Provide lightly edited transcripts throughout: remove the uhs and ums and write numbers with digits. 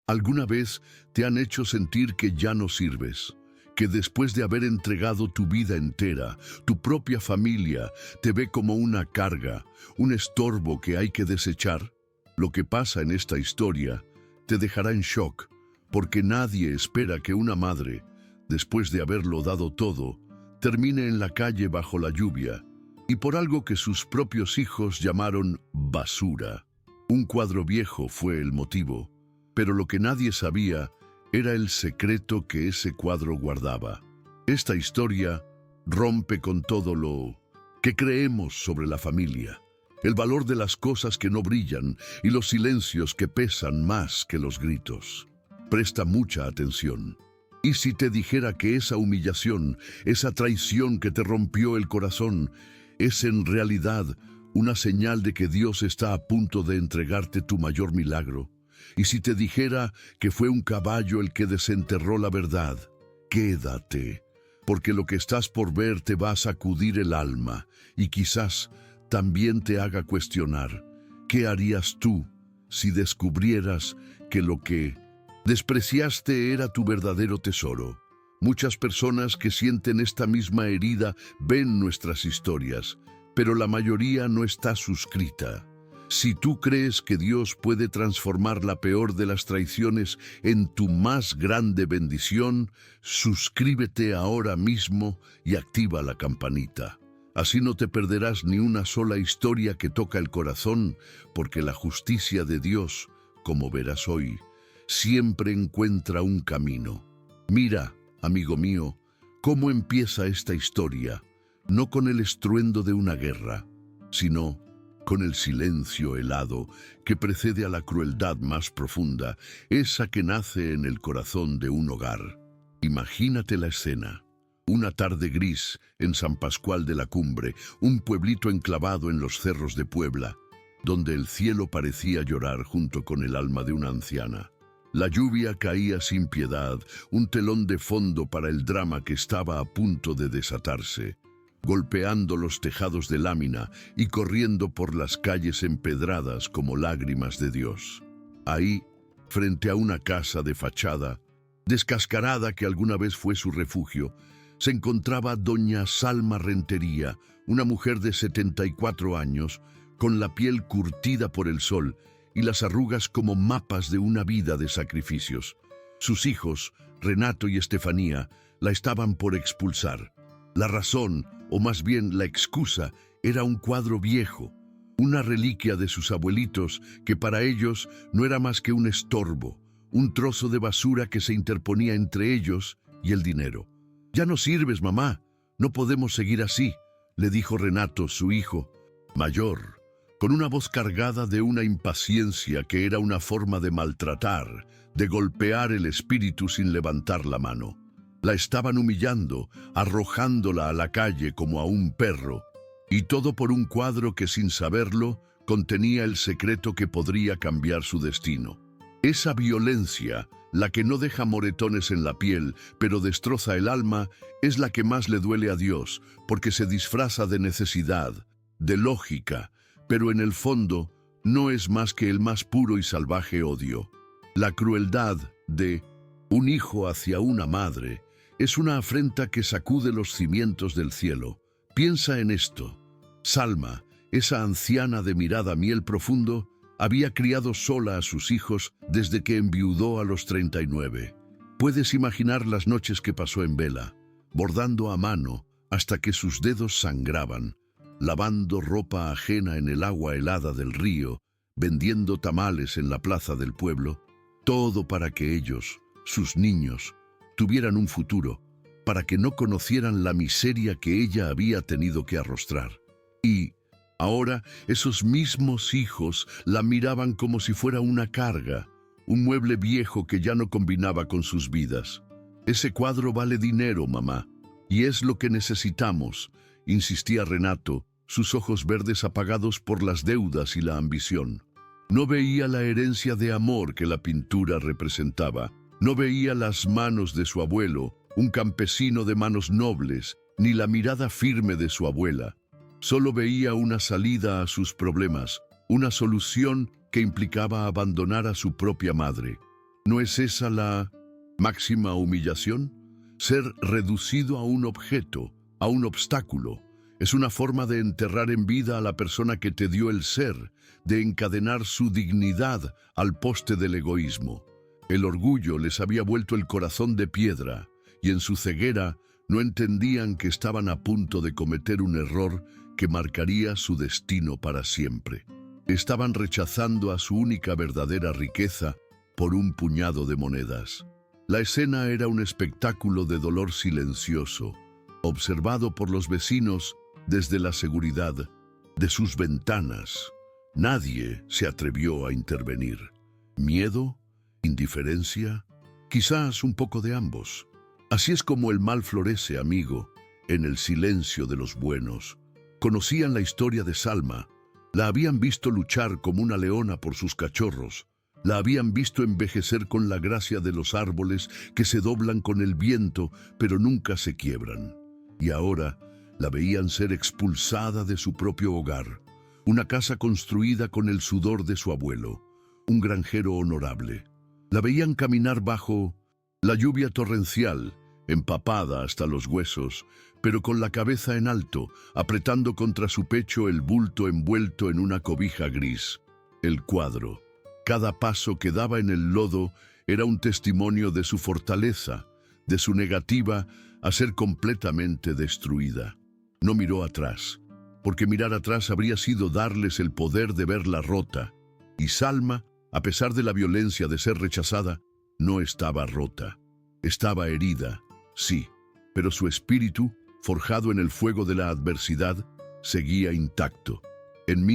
¿Alguna vez te han hecho sentir que ya no sirves? Que después de haber entregado tu vida entera, tu propia familia te ve como una carga, un estorbo que hay que desechar. Lo que pasa en esta historia te dejará en shock, porque nadie espera que una madre, después de haberlo dado todo, termine en la calle bajo la lluvia, y por algo que sus propios hijos llamaron basura. Un cuadro viejo fue el motivo, pero lo que nadie sabía era el secreto que ese cuadro guardaba. Esta historia rompe con todo lo que creemos sobre la familia, el valor de las cosas que no brillan y los silencios que pesan más que los gritos. Presta mucha atención. ¿Y si te dijera que esa humillación, esa traición que te rompió el corazón, es en realidad una señal de que Dios está a punto de entregarte tu mayor milagro? Y si te dijera que fue un caballo el que desenterró la verdad, quédate, porque lo que estás por ver te va a sacudir el alma y quizás también te haga cuestionar, ¿qué harías tú si descubrieras que lo que despreciaste era tu verdadero tesoro? Muchas personas que sienten esta misma herida ven nuestras historias, pero la mayoría no está suscrita. Si tú crees que Dios puede transformar la peor de las traiciones en tu más grande bendición, suscríbete ahora mismo y activa la campanita. Así no te perderás ni una sola historia que toca el corazón, porque la justicia de Dios, como verás hoy, siempre encuentra un camino. Mira, amigo mío, cómo empieza esta historia, no con el estruendo de una guerra, sino con el silencio helado que precede a la crueldad más profunda, esa que nace en el corazón de un hogar. Imagínate la escena. Una tarde gris en San Pascual de la Cumbre, un pueblito enclavado en los cerros de Puebla, donde el cielo parecía llorar junto con el alma de una anciana. La lluvia caía sin piedad, un telón de fondo para el drama que estaba a punto de desatarse, golpeando los tejados de lámina y corriendo por las calles empedradas como lágrimas de Dios. Ahí, frente a una casa de fachada, descascarada que alguna vez fue su refugio, se encontraba doña Salma Rentería, una mujer de 74 años, con la piel curtida por el sol y las arrugas como mapas de una vida de sacrificios. Sus hijos, Renato y Estefanía, la estaban por expulsar. La razón, o más bien la excusa, era un cuadro viejo, una reliquia de sus abuelitos que para ellos no era más que un estorbo, un trozo de basura que se interponía entre ellos y el dinero. «Ya no sirves, mamá, no podemos seguir así», le dijo Renato, su hijo mayor, con una voz cargada de una impaciencia que era una forma de maltratar, de golpear el espíritu sin levantar la mano. La estaban humillando, arrojándola a la calle como a un perro, y todo por un cuadro que sin saberlo contenía el secreto que podría cambiar su destino. Esa violencia, la que no deja moretones en la piel, pero destroza el alma, es la que más le duele a Dios, porque se disfraza de necesidad, de lógica, pero en el fondo no es más que el más puro y salvaje odio. La crueldad de un hijo hacia una madre es una afrenta que sacude los cimientos del cielo. Piensa en esto. Salma, esa anciana de mirada miel profundo, había criado sola a sus hijos desde que enviudó a los 39. Puedes imaginar las noches que pasó en vela, bordando a mano hasta que sus dedos sangraban, lavando ropa ajena en el agua helada del río, vendiendo tamales en la plaza del pueblo, todo para que ellos, sus niños, tuvieran un futuro, para que no conocieran la miseria que ella había tenido que arrostrar. Y ahora esos mismos hijos la miraban como si fuera una carga, un mueble viejo que ya no combinaba con sus vidas. «Ese cuadro vale dinero, mamá, y es lo que necesitamos», insistía Renato, sus ojos verdes apagados por las deudas y la ambición. No veía la herencia de amor que la pintura representaba. No veía las manos de su abuelo, un campesino de manos nobles, ni la mirada firme de su abuela. Solo veía una salida a sus problemas, una solución que implicaba abandonar a su propia madre. ¿No es esa la máxima humillación? Ser reducido a un objeto, a un obstáculo. Es una forma de enterrar en vida a la persona que te dio el ser, de encadenar su dignidad al poste del egoísmo. El orgullo les había vuelto el corazón de piedra, y en su ceguera no entendían que estaban a punto de cometer un error que marcaría su destino para siempre. Estaban rechazando a su única verdadera riqueza por un puñado de monedas. La escena era un espectáculo de dolor silencioso, observado por los vecinos desde la seguridad de sus ventanas. Nadie se atrevió a intervenir. ¿Miedo? ¿Indiferencia? Quizás un poco de ambos. Así es como el mal florece, amigo, en el silencio de los buenos. Conocían la historia de Salma. La habían visto luchar como una leona por sus cachorros. La habían visto envejecer con la gracia de los árboles que se doblan con el viento, pero nunca se quiebran. Y ahora la veían ser expulsada de su propio hogar, una casa construida con el sudor de su abuelo, un granjero honorable. La veían caminar bajo la lluvia torrencial, empapada hasta los huesos, pero con la cabeza en alto, apretando contra su pecho el bulto envuelto en una cobija gris. El cuadro. Cada paso que daba en el lodo era un testimonio de su fortaleza, de su negativa a ser completamente destruida. No miró atrás, porque mirar atrás habría sido darles el poder de verla rota. Y Salma, a pesar de la violencia de ser rechazada, no estaba rota. Estaba herida, sí, pero su espíritu, forjado en el fuego de la adversidad, seguía intacto. En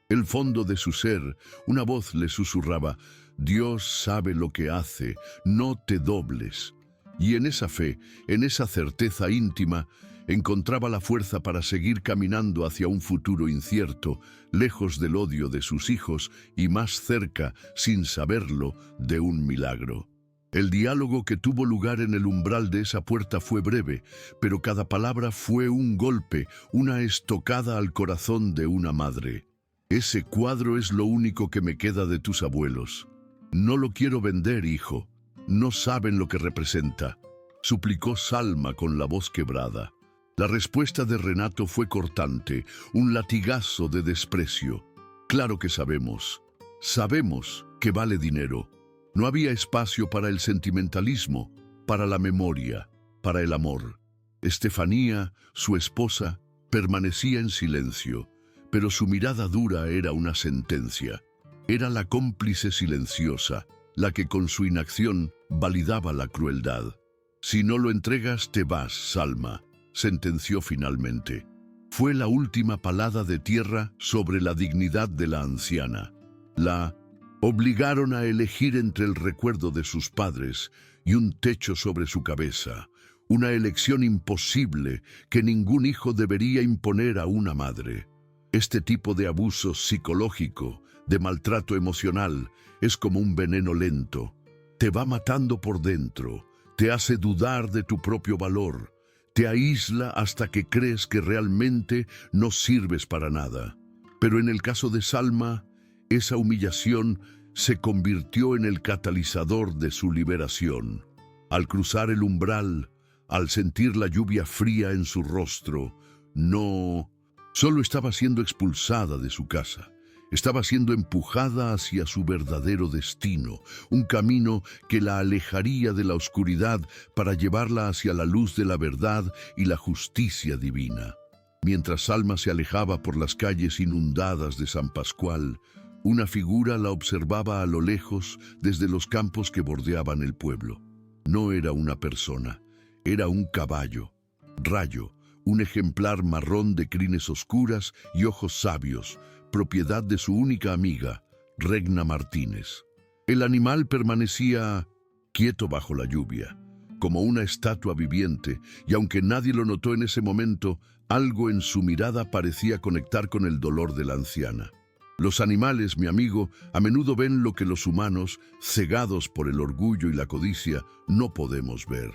el fondo de su ser, una voz le susurraba: Dios sabe lo que hace, no te dobles. Y en esa fe, en esa certeza íntima, encontraba la fuerza para seguir caminando hacia un futuro incierto, lejos del odio de sus hijos y más cerca, sin saberlo, de un milagro. El diálogo que tuvo lugar en el umbral de esa puerta fue breve, pero cada palabra fue un golpe, una estocada al corazón de una madre. Ese cuadro es lo único que me queda de tus abuelos. No lo quiero vender, hijo. No saben lo que representa, suplicó Salma con la voz quebrada. La respuesta de Renato fue cortante, un latigazo de desprecio. Claro que sabemos. Sabemos que vale dinero. No había espacio para el sentimentalismo, para la memoria, para el amor. Estefanía, su esposa, permanecía en silencio, pero su mirada dura era una sentencia. Era la cómplice silenciosa, la que con su inacción validaba la crueldad. Si no lo entregas, te vas, Salma, sentenció finalmente. Fue la última palada de tierra sobre la dignidad de la anciana. La obligaron a elegir entre el recuerdo de sus padres y un techo sobre su cabeza, una elección imposible que ningún hijo debería imponer a una madre. Este tipo de abuso psicológico, de maltrato emocional, es como un veneno lento. Te va matando por dentro, te hace dudar de tu propio valor, te aísla hasta que crees que realmente no sirves para nada. Pero en el caso de Salma, esa humillación se convirtió en el catalizador de su liberación. Al cruzar el umbral, al sentir la lluvia fría en su rostro, no solo estaba siendo expulsada de su casa, estaba siendo empujada hacia su verdadero destino, un camino que la alejaría de la oscuridad para llevarla hacia la luz de la verdad y la justicia divina. Mientras Salma se alejaba por las calles inundadas de San Pascual, una figura la observaba a lo lejos desde los campos que bordeaban el pueblo. No era una persona, era un caballo, Rayo, un ejemplar marrón de crines oscuras y ojos sabios, propiedad de su única amiga, Regna Martínez. El animal permanecía quieto bajo la lluvia, como una estatua viviente, y aunque nadie lo notó en ese momento, algo en su mirada parecía conectar con el dolor de la anciana. Los animales, mi amigo, a menudo ven lo que los humanos, cegados por el orgullo y la codicia, no podemos ver.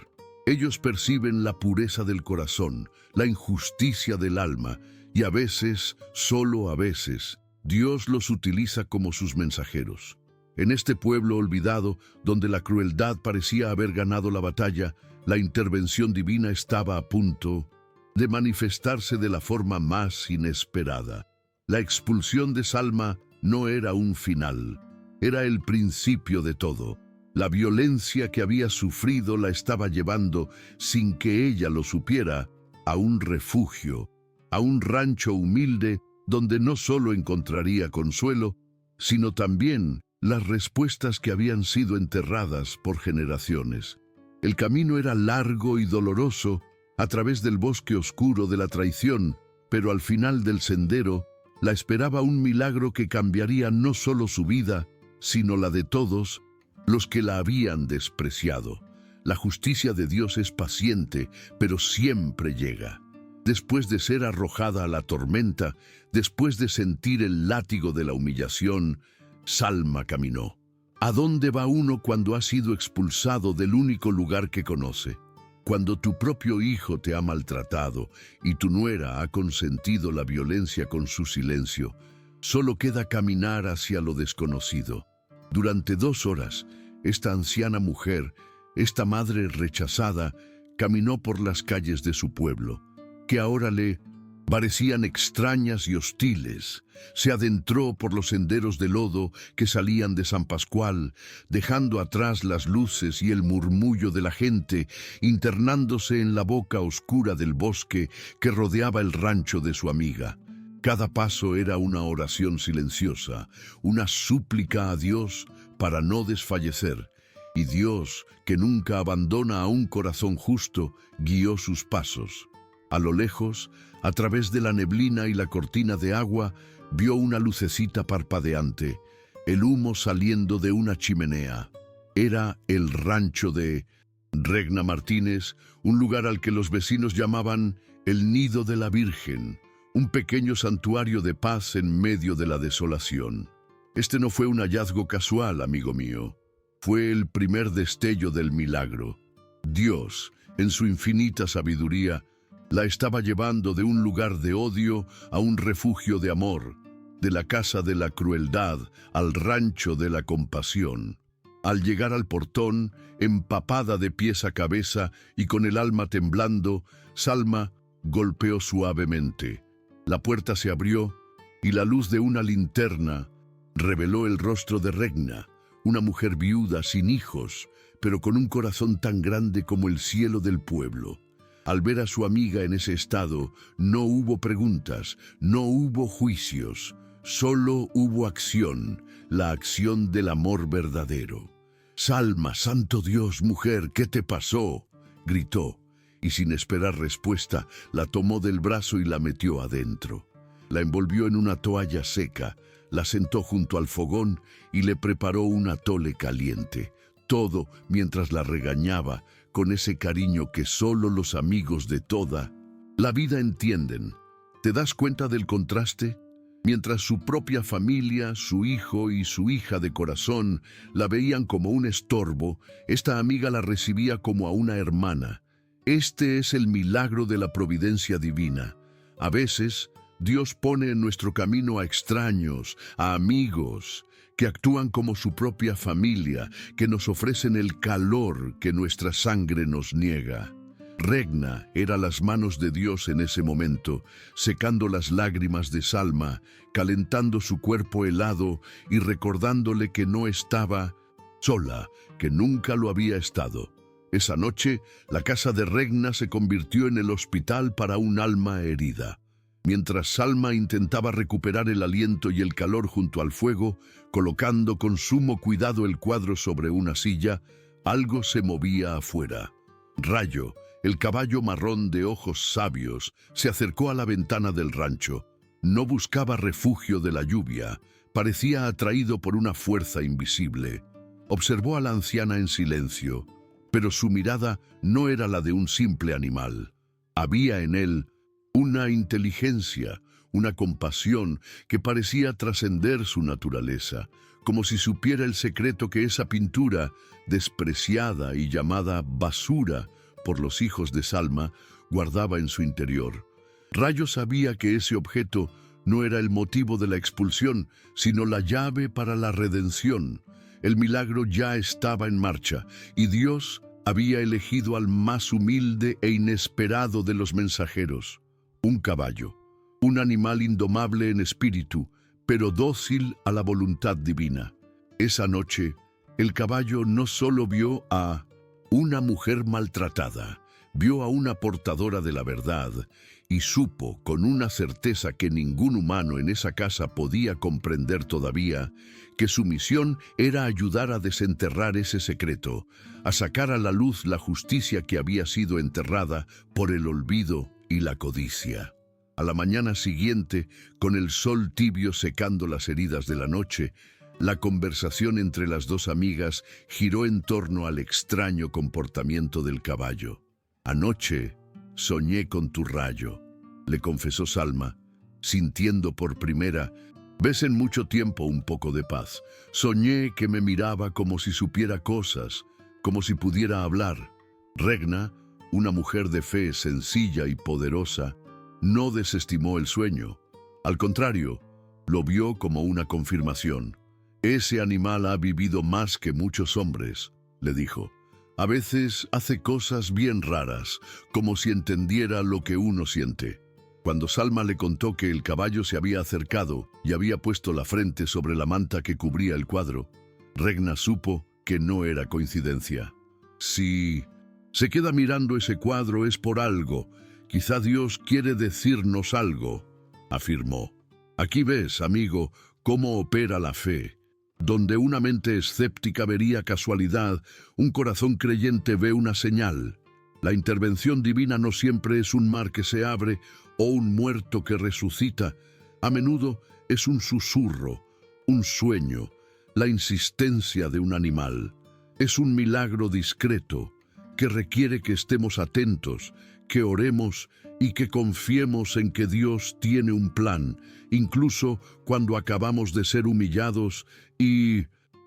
Ellos perciben la pureza del corazón, la injusticia del alma, y a veces, solo a veces, Dios los utiliza como sus mensajeros. En este pueblo olvidado, donde la crueldad parecía haber ganado la batalla, la intervención divina estaba a punto de manifestarse de la forma más inesperada. La expulsión de Salma no era un final, era el principio de todo. La violencia que había sufrido la estaba llevando, sin que ella lo supiera, a un refugio, a un rancho humilde donde no solo encontraría consuelo, sino también las respuestas que habían sido enterradas por generaciones. El camino era largo y doloroso a través del bosque oscuro de la traición, pero al final del sendero la esperaba un milagro que cambiaría no solo su vida, sino la de todos los que la habían despreciado. La justicia de Dios es paciente, pero siempre llega. Después de ser arrojada a la tormenta, después de sentir el látigo de la humillación, Salma caminó. ¿A dónde va uno cuando ha sido expulsado del único lugar que conoce? Cuando tu propio hijo te ha maltratado y tu nuera ha consentido la violencia con su silencio, solo queda caminar hacia lo desconocido. Durante 2 horas, esta anciana mujer, esta madre rechazada, caminó por las calles de su pueblo, que ahora le parecían extrañas y hostiles. Se adentró por los senderos de lodo que salían de San Pascual, dejando atrás las luces y el murmullo de la gente, internándose en la boca oscura del bosque que rodeaba el rancho de su amiga. Cada paso era una oración silenciosa, una súplica a Dios para no desfallecer, y Dios, que nunca abandona a un corazón justo, guió sus pasos. A lo lejos, a través de la neblina y la cortina de agua, vio una lucecita parpadeante, el humo saliendo de una chimenea. Era el rancho de Regna Martínez, un lugar al que los vecinos llamaban el Nido de la Virgen, un pequeño santuario de paz en medio de la desolación. Este no fue un hallazgo casual, amigo mío. Fue el primer destello del milagro. Dios, en su infinita sabiduría, la estaba llevando de un lugar de odio a un refugio de amor, de la casa de la crueldad al rancho de la compasión. Al llegar al portón, empapada de pies a cabeza y con el alma temblando, Salma golpeó suavemente. La puerta se abrió y la luz de una linterna reveló el rostro de Regna, una mujer viuda sin hijos, pero con un corazón tan grande como el cielo del pueblo. Al ver a su amiga en ese estado, no hubo preguntas, no hubo juicios, solo hubo acción, la acción del amor verdadero. «Salma, santo Dios, mujer, ¿qué te pasó?», gritó, y sin esperar respuesta, la tomó del brazo y la metió adentro. La envolvió en una toalla seca, la sentó junto al fogón y le preparó un atole caliente. Todo mientras la regañaba, con ese cariño que solo los amigos de toda la vida entienden. ¿Te das cuenta del contraste? Mientras su propia familia, su hijo y su hija de corazón la veían como un estorbo, esta amiga la recibía como a una hermana. Este es el milagro de la providencia divina. A veces, Dios pone en nuestro camino a extraños, a amigos, que actúan como su propia familia, que nos ofrecen el calor que nuestra sangre nos niega. Regna era las manos de Dios en ese momento, secando las lágrimas de Salma, calentando su cuerpo helado y recordándole que no estaba sola, que nunca lo había estado. Esa noche, la casa de Regna se convirtió en el hospital para un alma herida. Mientras Salma intentaba recuperar el aliento y el calor junto al fuego, colocando con sumo cuidado el cuadro sobre una silla, algo se movía afuera. Rayo, el caballo marrón de ojos sabios, se acercó a la ventana del rancho. No buscaba refugio de la lluvia, parecía atraído por una fuerza invisible. Observó a la anciana en silencio, pero su mirada no era la de un simple animal. Había en él una inteligencia, una compasión que parecía trascender su naturaleza, como si supiera el secreto que esa pintura, despreciada y llamada basura por los hijos de Salma, guardaba en su interior. Rayo sabía que ese objeto no era el motivo de la expulsión, sino la llave para la redención, El milagro ya estaba en marcha y Dios había elegido al más humilde e inesperado de los mensajeros, un caballo, un animal indomable en espíritu, pero dócil a la voluntad divina. Esa noche, el caballo no solo vio a una mujer maltratada, vio a una portadora de la verdad y supo con una certeza que ningún humano en esa casa podía comprender todavía, que su misión era ayudar a desenterrar ese secreto, a sacar a la luz la justicia que había sido enterrada por el olvido y la codicia. A la mañana siguiente, con el sol tibio secando las heridas de la noche, la conversación entre las dos amigas giró en torno al extraño comportamiento del caballo. «Anoche soñé con tu rayo», le confesó Salma, sintiendo por primera vez en mucho tiempo un poco de paz. «Soñé que me miraba como si supiera cosas, como si pudiera hablar». Regna, una mujer de fe sencilla y poderosa, no desestimó el sueño. Al contrario, lo vio como una confirmación. «Ese animal ha vivido más que muchos hombres», le dijo. «A veces hace cosas bien raras, como si entendiera lo que uno siente». Cuando Salma le contó que el caballo se había acercado y había puesto la frente sobre la manta que cubría el cuadro, Regna supo que no era coincidencia. «Si se queda mirando ese cuadro es por algo. Quizá Dios quiere decirnos algo», afirmó. «Aquí ves, amigo, cómo opera la fe. Donde una mente escéptica vería casualidad, un corazón creyente ve una señal. La intervención divina no siempre es un mar que se abre o un muerto que resucita. A menudo es un susurro, un sueño, la insistencia de un animal. Es un milagro discreto que requiere que estemos atentos, que oremos y que confiemos en que Dios tiene un plan, incluso cuando acabamos de ser humillados y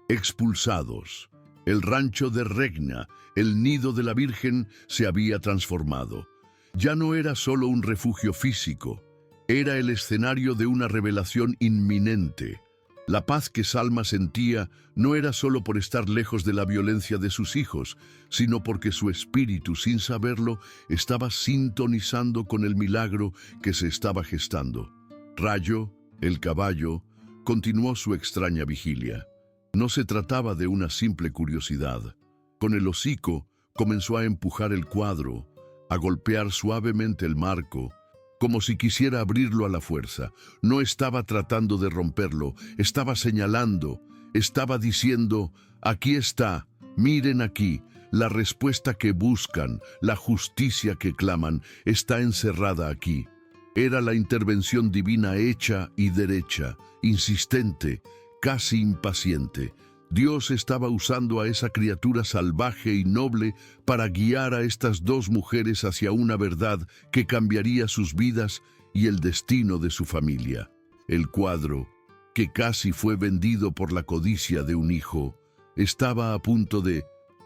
expulsados». El rancho de Regna, el nido de la Virgen, se había transformado. Ya no era solo un refugio físico, era el escenario de una revelación inminente. La paz que Salma sentía no era solo por estar lejos de la violencia de sus hijos, sino porque su espíritu, sin saberlo, estaba sintonizando con el milagro que se estaba gestando. Rayo, el caballo, continuó su extraña vigilia. No se trataba de una simple curiosidad. Con el hocico comenzó a empujar el cuadro, a golpear suavemente el marco, como si quisiera abrirlo a la fuerza. No estaba tratando de romperlo, estaba señalando, estaba diciendo: «Aquí está, miren aquí, la respuesta que buscan, la justicia que claman, está encerrada aquí». Era la intervención divina hecha y derecha, insistente, casi impaciente. Dios estaba usando a esa criatura salvaje y noble para guiar a estas dos mujeres hacia una verdad que cambiaría sus vidas y el destino de su familia. El cuadro, que casi fue vendido por la codicia de un hijo, estaba a punto de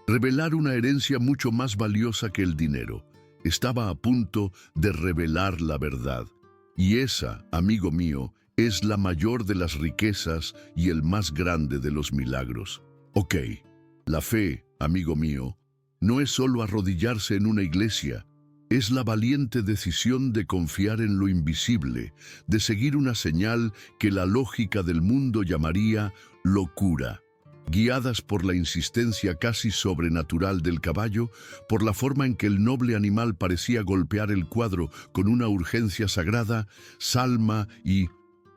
revelar una herencia mucho más valiosa que el dinero. Estaba a punto de revelar la verdad. Y esa, amigo mío, es la mayor de las riquezas y el más grande de los milagros. Ok, la fe, amigo mío, no es solo arrodillarse en una iglesia, es la valiente decisión de confiar en lo invisible, de seguir una señal que la lógica del mundo llamaría locura. Guiadas por la insistencia casi sobrenatural del caballo, por la forma en que el noble animal parecía golpear el cuadro con una urgencia sagrada, Salma y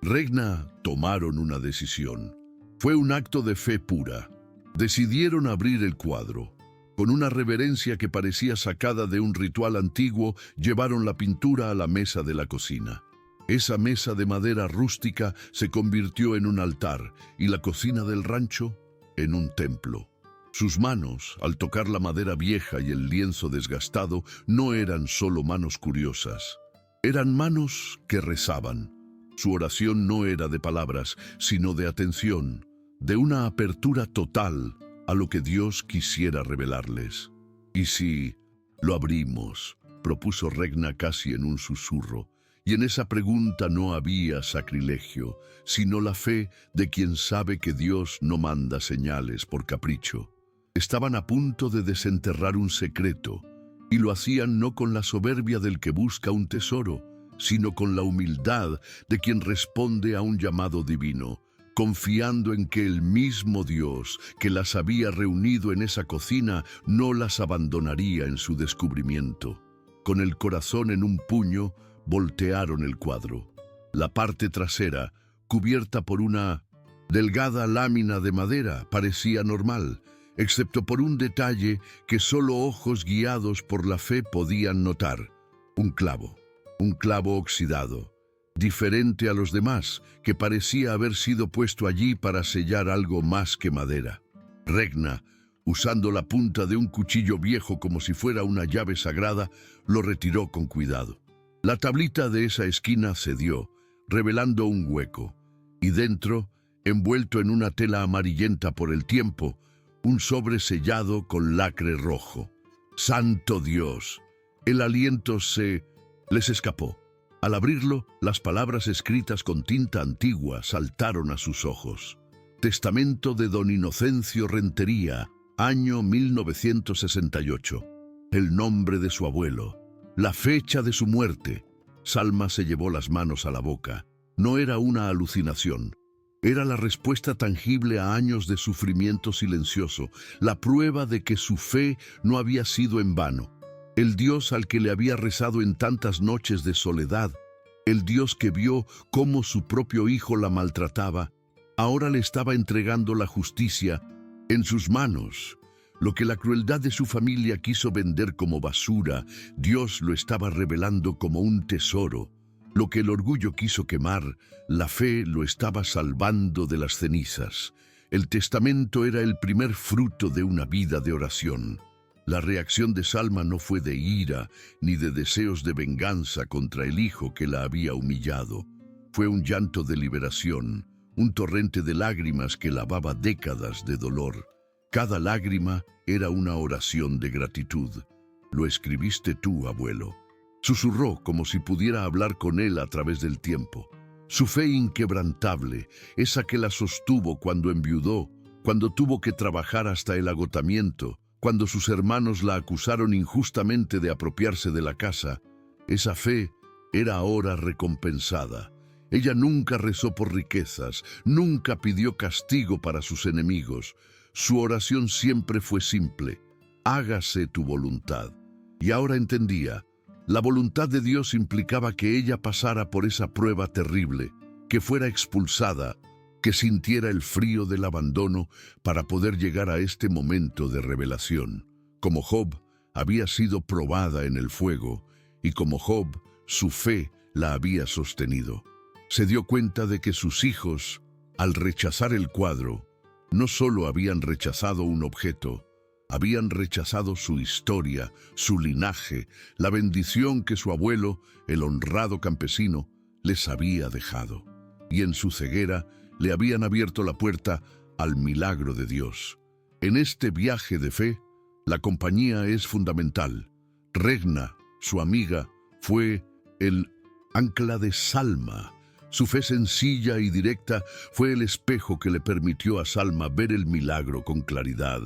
Regna tomaron una decisión. Fue un acto de fe pura. Decidieron abrir el cuadro. Con una reverencia que parecía sacada de un ritual antiguo, llevaron la pintura a la mesa de la cocina. Esa mesa de madera rústica se convirtió en un altar y la cocina del rancho en un templo. Sus manos, al tocar la madera vieja y el lienzo desgastado, no eran solo manos curiosas. Eran manos que rezaban. Su oración no era de palabras, sino de atención, de una apertura total a lo que Dios quisiera revelarles. «¿Y si lo abrimos?», propuso Regna casi en un susurro, Y en esa pregunta no había sacrilegio, sino la fe de quien sabe que Dios no manda señales por capricho. Estaban a punto de desenterrar un secreto, y lo hacían no con la soberbia del que busca un tesoro, sino con la humildad de quien responde a un llamado divino, confiando en que el mismo Dios que las había reunido en esa cocina no las abandonaría en su descubrimiento. Con el corazón en un puño, voltearon el cuadro. La parte trasera, cubierta por una delgada lámina de madera, parecía normal, excepto por un detalle que solo ojos guiados por la fe podían notar: un clavo oxidado, diferente a los demás, que parecía haber sido puesto allí para sellar algo más que madera. Regna, usando la punta de un cuchillo viejo como si fuera una llave sagrada, lo retiró con cuidado. La tablita de esa esquina cedió, revelando un hueco, y dentro, envuelto en una tela amarillenta por el tiempo, un sobre sellado con lacre rojo. ¡Santo Dios! El aliento les escapó. Al abrirlo, las palabras escritas con tinta antigua saltaron a sus ojos. Testamento de don Inocencio Rentería, año 1968. El nombre de su abuelo, la fecha de su muerte. Salma se llevó las manos a la boca. No era una alucinación. Era la respuesta tangible a años de sufrimiento silencioso, la prueba de que su fe no había sido en vano. El Dios al que le había rezado en tantas noches de soledad, el Dios que vio cómo su propio hijo la maltrataba, ahora le estaba entregando la justicia en sus manos. Lo que la crueldad de su familia quiso vender como basura, Dios lo estaba revelando como un tesoro. Lo que el orgullo quiso quemar, la fe lo estaba salvando de las cenizas. El testamento era el primer fruto de una vida de oración. La reacción de Salma no fue de ira ni de deseos de venganza contra el hijo que la había humillado. Fue un llanto de liberación, un torrente de lágrimas que lavaba décadas de dolor. Cada lágrima era una oración de gratitud. «Lo escribiste tú, abuelo», susurró como si pudiera hablar con él a través del tiempo. Su fe inquebrantable, esa que la sostuvo cuando enviudó, cuando tuvo que trabajar hasta el agotamiento, cuando sus hermanos la acusaron injustamente de apropiarse de la casa, esa fe era ahora recompensada. Ella nunca rezó por riquezas, nunca pidió castigo para sus enemigos. Su oración siempre fue simple: hágase tu voluntad. Y ahora entendía, la voluntad de Dios implicaba que ella pasara por esa prueba terrible, que fuera expulsada, que sintiera el frío del abandono para poder llegar a este momento de revelación. Como Job, había sido probada en el fuego, y como Job, su fe la había sostenido. Se dio cuenta de que sus hijos, al rechazar el cuadro, no solo habían rechazado un objeto, habían rechazado su historia, su linaje, la bendición que su abuelo, el honrado campesino, les había dejado. Y en su ceguera le habían abierto la puerta al milagro de Dios. En este viaje de fe, la compañía es fundamental. Regna, su amiga, fue el ancla de Salma. Su fe sencilla y directa fue el espejo que le permitió a Salma ver el milagro con claridad.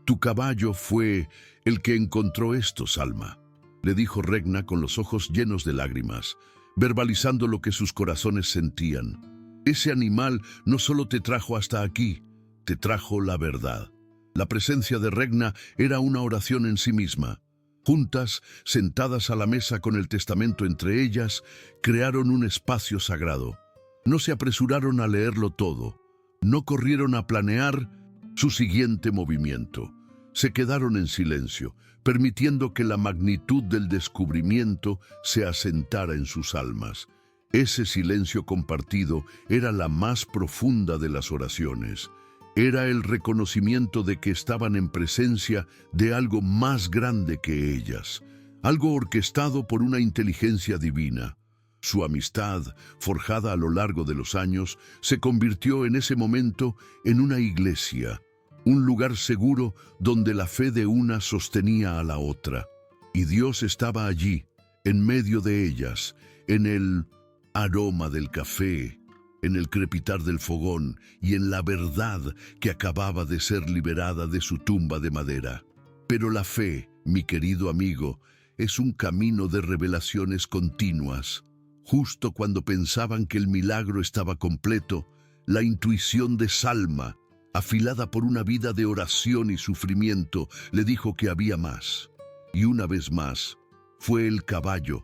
«Tu caballo fue el que encontró esto, Salma», le dijo Regna con los ojos llenos de lágrimas, verbalizando lo que sus corazones sentían. «Ese animal no solo te trajo hasta aquí, te trajo la verdad». La presencia de Regna era una oración en sí misma. Juntas, sentadas a la mesa con el testamento entre ellas, crearon un espacio sagrado. No se apresuraron a leerlo todo, no corrieron a planear su siguiente movimiento. Se quedaron en silencio, permitiendo que la magnitud del descubrimiento se asentara en sus almas. Ese silencio compartido era la más profunda de las oraciones. Era el reconocimiento de que estaban en presencia de algo más grande que ellas, algo orquestado por una inteligencia divina. Su amistad, forjada a lo largo de los años, se convirtió en ese momento en una iglesia, un lugar seguro donde la fe de una sostenía a la otra. Y Dios estaba allí, en medio de ellas, en el aroma del café, en el crepitar del fogón y en la verdad que acababa de ser liberada de su tumba de madera. Pero la fe, mi querido amigo, es un camino de revelaciones continuas. Justo cuando pensaban que el milagro estaba completo, la intuición de Salma, afilada por una vida de oración y sufrimiento, le dijo que había más. Y una vez más, fue el caballo,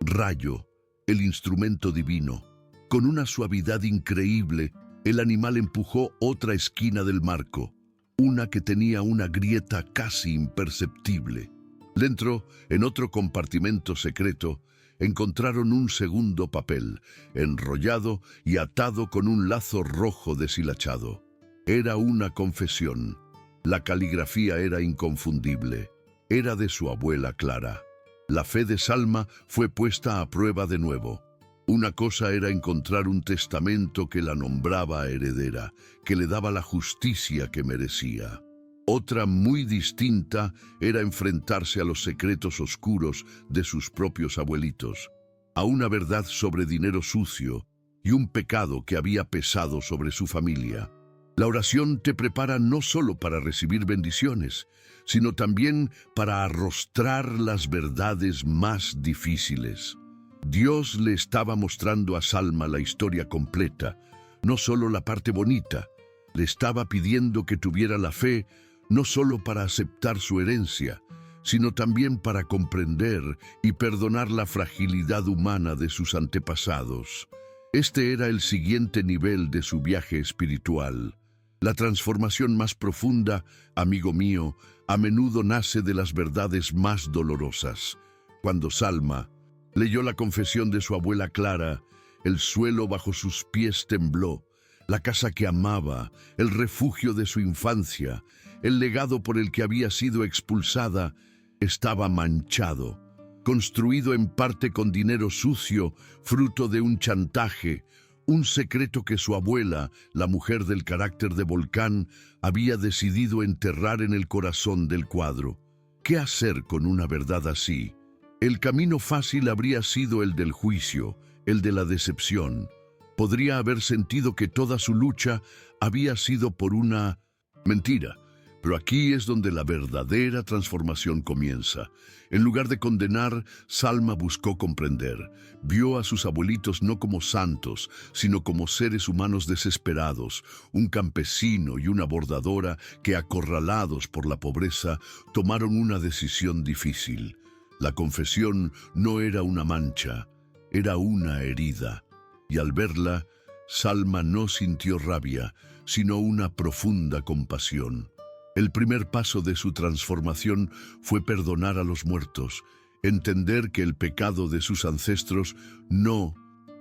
Rayo, el instrumento divino. Con una suavidad increíble, el animal empujó otra esquina del marco, una que tenía una grieta casi imperceptible. Dentro, en otro compartimento secreto, encontraron un segundo papel, enrollado y atado con un lazo rojo deshilachado. Era una confesión. La caligrafía era inconfundible. Era de su abuela Clara. La fe de Salma fue puesta a prueba de nuevo. Una cosa era encontrar un testamento que la nombraba heredera, que le daba la justicia que merecía. Otra, muy distinta, era enfrentarse a los secretos oscuros de sus propios abuelitos, a una verdad sobre dinero sucio y un pecado que había pesado sobre su familia. La oración te prepara no solo para recibir bendiciones, sino también para arrostrar las verdades más difíciles. Dios le estaba mostrando a Salma la historia completa, no solo la parte bonita. Le estaba pidiendo que tuviera la fe no solo para aceptar su herencia, sino también para comprender y perdonar la fragilidad humana de sus antepasados. Este era el siguiente nivel de su viaje espiritual. La transformación más profunda, amigo mío, a menudo nace de las verdades más dolorosas. Cuando Salma leyó la confesión de su abuela Clara, el suelo bajo sus pies tembló. La casa que amaba, el refugio de su infancia, el legado por el que había sido expulsada, estaba manchado, construido en parte con dinero sucio, fruto de un chantaje, un secreto que su abuela, la mujer del carácter de volcán, había decidido enterrar en el corazón del cuadro. ¿Qué hacer con una verdad así? El camino fácil habría sido el del juicio, el de la decepción. Podría haber sentido que toda su lucha había sido por una mentira. Pero aquí es donde la verdadera transformación comienza. En lugar de condenar, Salma buscó comprender. Vio a sus abuelitos no como santos, sino como seres humanos desesperados, un campesino y una bordadora que, acorralados por la pobreza, tomaron una decisión difícil. La confesión no era una mancha, era una herida. Y al verla, Salma no sintió rabia, sino una profunda compasión. El primer paso de su transformación fue perdonar a los muertos, entender que el pecado de sus ancestros no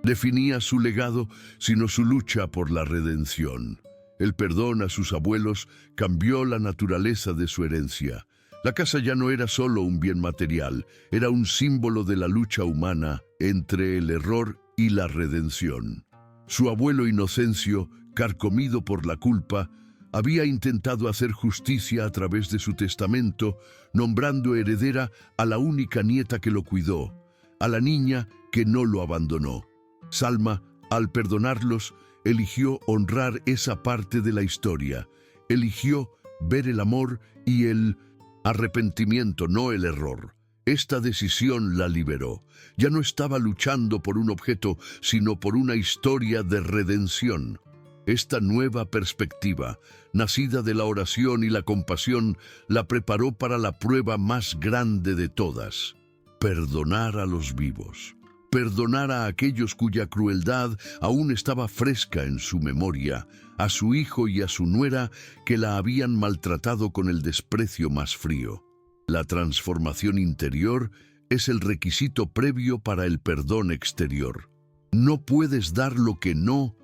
definía su legado, sino su lucha por la redención. El perdón a sus abuelos cambió la naturaleza de su herencia. La casa ya no era solo un bien material, era un símbolo de la lucha humana entre el error y la redención. Su abuelo Inocencio, carcomido por la culpa, había intentado hacer justicia a través de su testamento, nombrando heredera a la única nieta que lo cuidó, a la niña que no lo abandonó. Salma, al perdonarlos, eligió honrar esa parte de la historia. Eligió ver el amor y el arrepentimiento, no el error. Esta decisión la liberó. Ya no estaba luchando por un objeto, sino por una historia de redención. Esta nueva perspectiva, nacida de la oración y la compasión, la preparó para la prueba más grande de todas: perdonar a los vivos. Perdonar a aquellos cuya crueldad aún estaba fresca en su memoria, a su hijo y a su nuera que la habían maltratado con el desprecio más frío. La transformación interior es el requisito previo para el perdón exterior. No puedes dar lo que no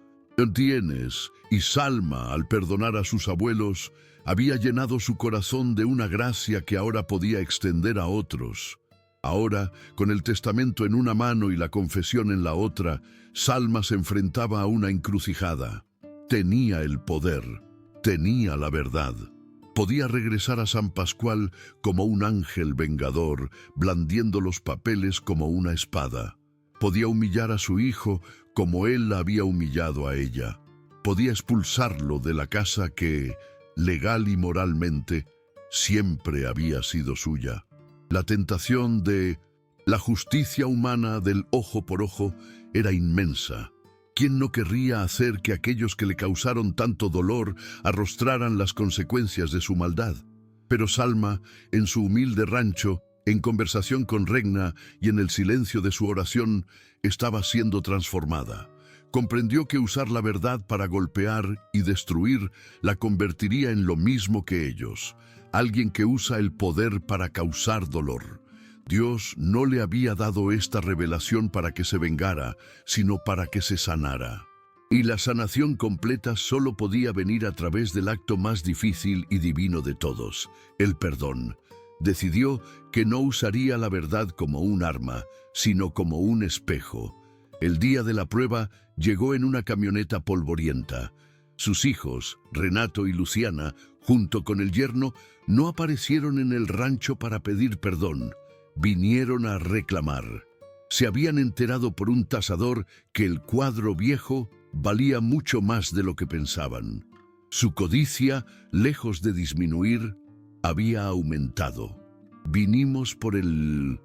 tienes, y Salma, al perdonar a sus abuelos, había llenado su corazón de una gracia que ahora podía extender a otros. Ahora, con el testamento en una mano y la confesión en la otra, Salma se enfrentaba a una encrucijada. Tenía el poder, tenía la verdad. Podía regresar a San Pascual como un ángel vengador, blandiendo los papeles como una espada. Podía humillar a su hijo como él la había humillado a ella. Podía expulsarlo de la casa que, legal y moralmente, siempre había sido suya. La tentación de la justicia humana del ojo por ojo era inmensa. ¿Quién no querría hacer que aquellos que le causaron tanto dolor arrostraran las consecuencias de su maldad? Pero Salma, en su humilde rancho, en conversación con Regna y en el silencio de su oración, estaba siendo transformada. Comprendió que usar la verdad para golpear y destruir la convertiría en lo mismo que ellos, alguien que usa el poder para causar dolor. Dios no le había dado esta revelación para que se vengara, sino para que se sanara. Y la sanación completa solo podía venir a través del acto más difícil y divino de todos, el perdón. Decidió que no usaría la verdad como un arma, sino como un espejo. El día de la prueba llegó en una camioneta polvorienta. Sus hijos, Renato y Luciana, junto con el yerno, no aparecieron en el rancho para pedir perdón. Vinieron a reclamar. Se habían enterado por un tasador que el cuadro viejo valía mucho más de lo que pensaban. Su codicia, lejos de disminuir, había aumentado. «Vinimos por el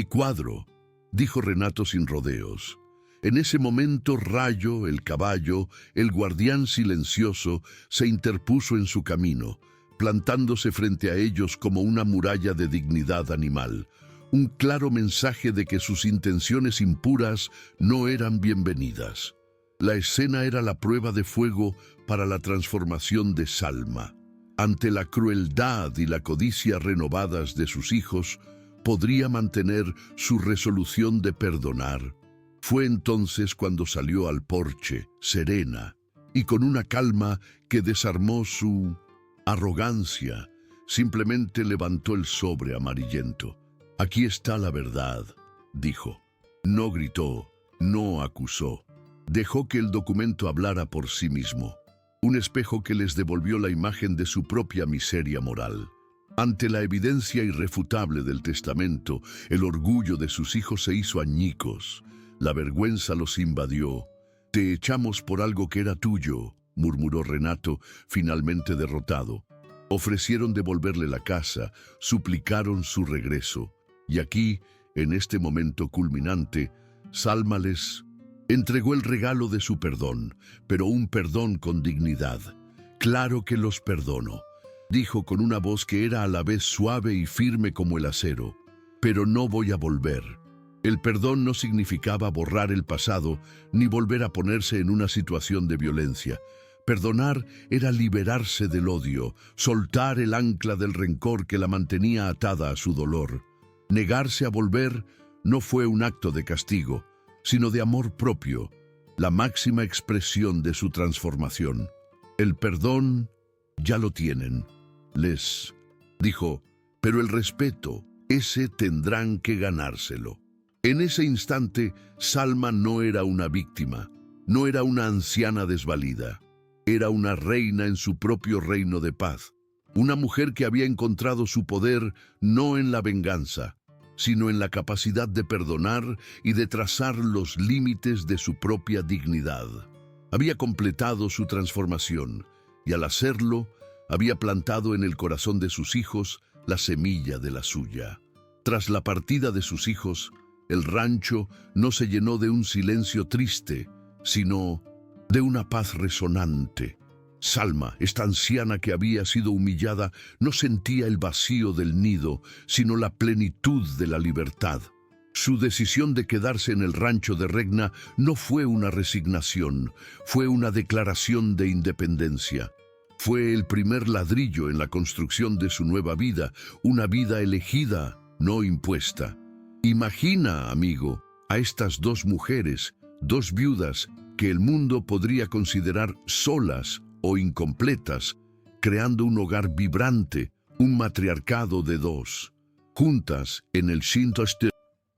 cuadro», dijo Renato sin rodeos. En ese momento Rayo, el caballo, el guardián silencioso, se interpuso en su camino, plantándose frente a ellos como una muralla de dignidad animal, un claro mensaje de que sus intenciones impuras no eran bienvenidas. La escena era la prueba de fuego para la transformación de Salma. Ante la crueldad y la codicia renovadas de sus hijos, podría mantener su resolución de perdonar. Fue entonces cuando salió al porche, serena, y con una calma que desarmó su arrogancia. Simplemente levantó el sobre amarillento. «Aquí está la verdad», dijo. No gritó, no acusó. Dejó que el documento hablara por sí mismo. Un espejo que les devolvió la imagen de su propia miseria moral. Ante la evidencia irrefutable del testamento, el orgullo de sus hijos se hizo añicos. La vergüenza los invadió. «Te echamos por algo que era tuyo», murmuró Renato, finalmente derrotado. Ofrecieron devolverle la casa, suplicaron su regreso. Y aquí, en este momento culminante, Salma les entregó el regalo de su perdón, pero un perdón con dignidad. «Claro que los perdono», dijo con una voz que era a la vez suave y firme como el acero. «Pero no voy a volver». El perdón no significaba borrar el pasado ni volver a ponerse en una situación de violencia. Perdonar era liberarse del odio, soltar el ancla del rencor que la mantenía atada a su dolor. Negarse a volver no fue un acto de castigo, sino de amor propio, la máxima expresión de su transformación. «El perdón ya lo tienen», les dijo, «pero el respeto, ese tendrán que ganárselo». En ese instante, Salma no era una víctima, no era una anciana desvalida. Era una reina en su propio reino de paz, una mujer que había encontrado su poder no en la venganza, sino en la capacidad de perdonar y de trazar los límites de su propia dignidad. Había completado su transformación y al hacerlo, había plantado en el corazón de sus hijos la semilla de la suya. Tras la partida de sus hijos, el rancho no se llenó de un silencio triste, sino de una paz resonante. Salma, esta anciana que había sido humillada, no sentía el vacío del nido, sino la plenitud de la libertad. Su decisión de quedarse en el rancho de Regna no fue una resignación, fue una declaración de independencia. Fue el primer ladrillo en la construcción de su nueva vida, una vida elegida, no impuesta. Imagina, amigo, a estas dos mujeres, dos viudas, que el mundo podría considerar solas o incompletas, creando un hogar vibrante, un matriarcado de dos. Juntas, en el Shinto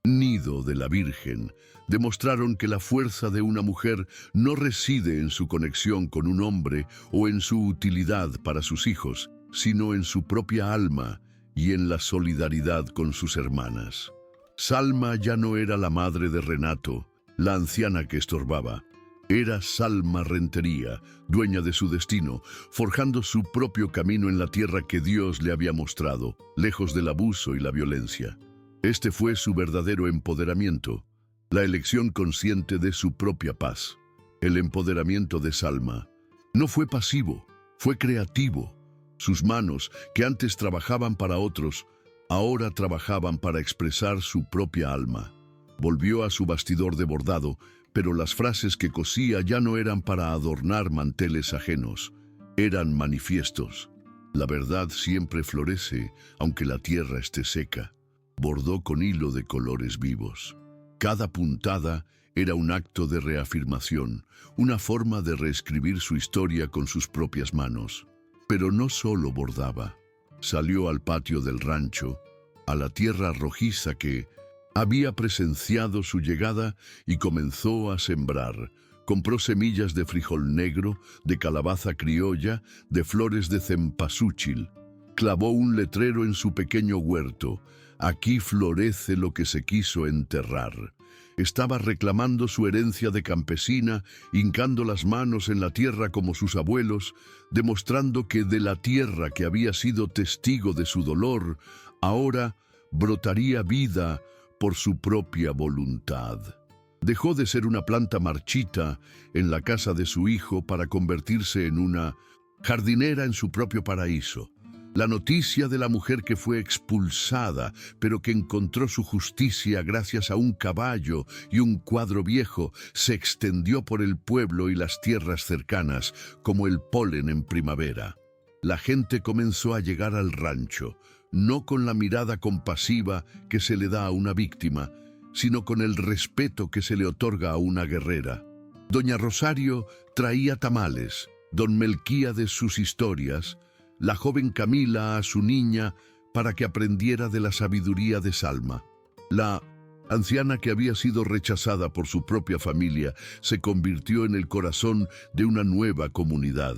nido de la Virgen, demostraron que la fuerza de una mujer no reside en su conexión con un hombre o en su utilidad para sus hijos, sino en su propia alma y en la solidaridad con sus hermanas. Salma ya no era la madre de Renato, la anciana que estorbaba. Era Salma Rentería, dueña de su destino, forjando su propio camino en la tierra que Dios le había mostrado, lejos del abuso y la violencia. Este fue su verdadero empoderamiento, la elección consciente de su propia paz. El empoderamiento de Salma no fue pasivo, fue creativo. Sus manos, que antes trabajaban para otros, ahora trabajaban para expresar su propia alma. Volvió a su bastidor de bordado, pero las frases que cosía ya no eran para adornar manteles ajenos, eran manifiestos. La verdad siempre florece, aunque la tierra esté seca. Bordó con hilo de colores vivos. Cada puntada era un acto de reafirmación, una forma de reescribir su historia con sus propias manos. Pero no solo bordaba. Salió al patio del rancho, a la tierra rojiza que había presenciado su llegada y comenzó a sembrar. Compró semillas de frijol negro, de calabaza criolla, de flores de cempasúchil. Clavó un letrero en su pequeño huerto. Aquí florece lo que se quiso enterrar. Estaba reclamando su herencia de campesina, hincando las manos en la tierra como sus abuelos, demostrando que de la tierra que había sido testigo de su dolor, ahora brotaría vida por su propia voluntad. Dejó de ser una planta marchita en la casa de su hijo para convertirse en una jardinera en su propio paraíso. La noticia de la mujer que fue expulsada, pero que encontró su justicia gracias a un caballo y un cuadro viejo, se extendió por el pueblo y las tierras cercanas como el polen en primavera. La gente comenzó a llegar al rancho, no con la mirada compasiva que se le da a una víctima, sino con el respeto que se le otorga a una guerrera. Doña Rosario traía tamales, don Melquíades sus historias, la joven Camila a su niña para que aprendiera de la sabiduría de Salma. La anciana que había sido rechazada por su propia familia se convirtió en el corazón de una nueva comunidad.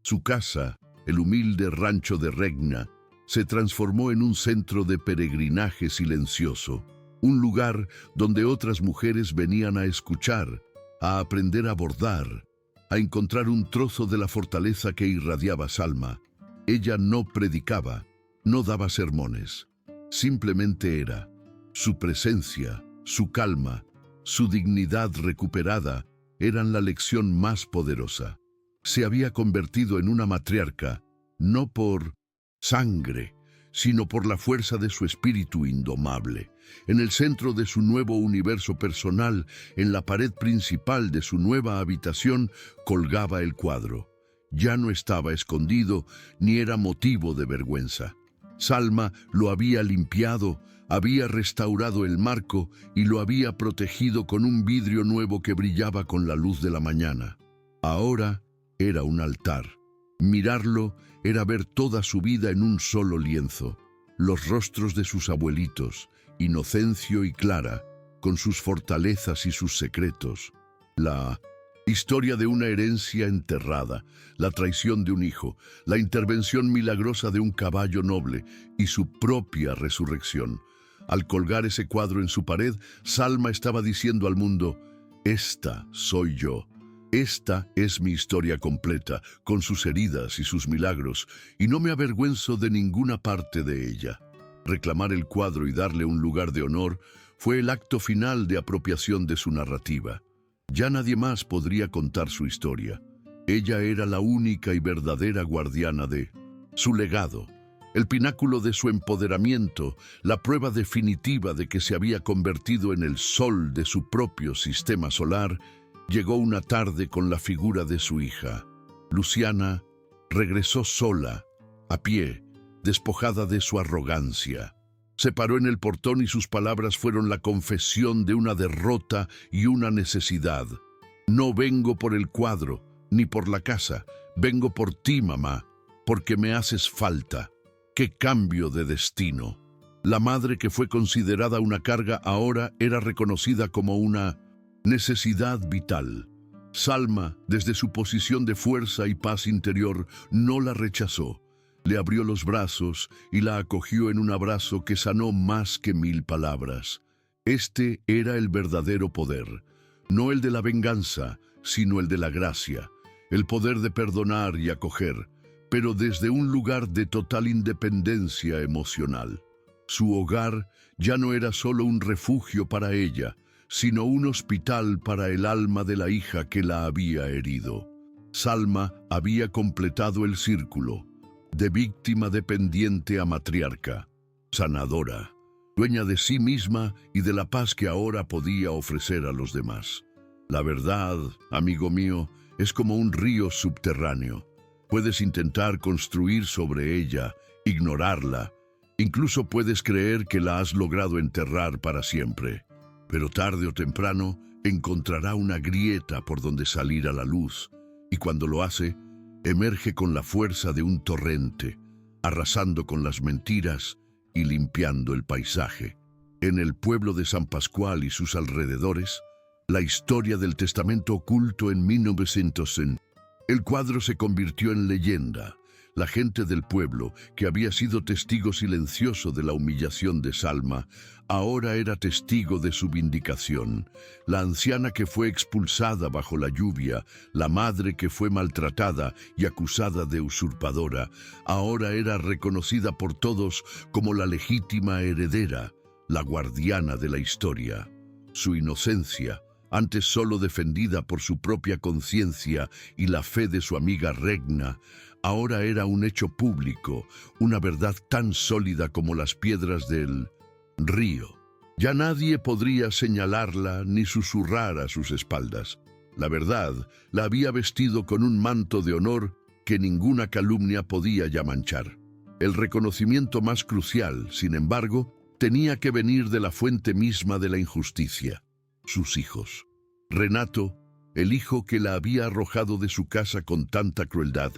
Su casa, el humilde rancho de Regna, se transformó en un centro de peregrinaje silencioso, un lugar donde otras mujeres venían a escuchar, a aprender a bordar, a encontrar un trozo de la fortaleza que irradiaba Salma. Ella no predicaba, no daba sermones, simplemente era. Su presencia, su calma, su dignidad recuperada eran la lección más poderosa. Se había convertido en una matriarca, no por sangre, sino por la fuerza de su espíritu indomable. En el centro de su nuevo universo personal, en la pared principal de su nueva habitación, colgaba el cuadro. Ya no estaba escondido ni era motivo de vergüenza. Salma lo había limpiado, había restaurado el marco y lo había protegido con un vidrio nuevo que brillaba con la luz de la mañana. Ahora era un altar. Mirarlo era ver toda su vida en un solo lienzo. Los rostros de sus abuelitos, Inocencio y Clara, con sus fortalezas y sus secretos. La historia de una herencia enterrada, la traición de un hijo, la intervención milagrosa de un caballo noble y su propia resurrección. Al colgar ese cuadro en su pared, Salma estaba diciendo al mundo: esta soy yo. Esta es mi historia completa, con sus heridas y sus milagros, y no me avergüenzo de ninguna parte de ella. Reclamar el cuadro y darle un lugar de honor fue el acto final de apropiación de su narrativa. Ya nadie más podría contar su historia. Ella era la única y verdadera guardiana de su legado, el pináculo de su empoderamiento, la prueba definitiva de que se había convertido en el sol de su propio sistema solar. Llegó una tarde con la figura de su hija. Luciana regresó sola, a pie, despojada de su arrogancia. Se paró en el portón y sus palabras fueron la confesión de una derrota y una necesidad. No vengo por el cuadro, ni por la casa. Vengo por ti, mamá, porque me haces falta. ¡Qué cambio de destino! La madre que fue considerada una carga ahora era reconocida como una necesidad vital. Salma, desde su posición de fuerza y paz interior, no la rechazó. Le abrió los brazos y la acogió en un abrazo que sanó más que 1000 palabras. Este era el verdadero poder, no el de la venganza, sino el de la gracia, el poder de perdonar y acoger, pero desde un lugar de total independencia emocional. Su hogar ya no era solo un refugio para ella, sino un hospital para el alma de la hija que la había herido. Salma había completado el círculo, de víctima dependiente a matriarca, sanadora, dueña de sí misma y de la paz que ahora podía ofrecer a los demás. La verdad, amigo mío, es como un río subterráneo. Puedes intentar construir sobre ella, ignorarla, incluso puedes creer que la has logrado enterrar para siempre. Pero tarde o temprano encontrará una grieta por donde salir a la luz, y cuando lo hace, emerge con la fuerza de un torrente, arrasando con las mentiras y limpiando el paisaje. En el pueblo de San Pascual y sus alrededores, la historia del testamento oculto en 1900. El cuadro se convirtió en leyenda. La gente del pueblo, que había sido testigo silencioso de la humillación de Salma, ahora era testigo de su vindicación. La anciana que fue expulsada bajo la lluvia, la madre que fue maltratada y acusada de usurpadora, ahora era reconocida por todos como la legítima heredera, la guardiana de la historia. Su inocencia, antes solo defendida por su propia conciencia y la fe de su amiga Regna, ahora era un hecho público, una verdad tan sólida como las piedras del río. Ya nadie podría señalarla ni susurrar a sus espaldas. La verdad la había vestido con un manto de honor que ninguna calumnia podía ya manchar. El reconocimiento más crucial, sin embargo, tenía que venir de la fuente misma de la injusticia: sus hijos. Renato, el hijo que la había arrojado de su casa con tanta crueldad,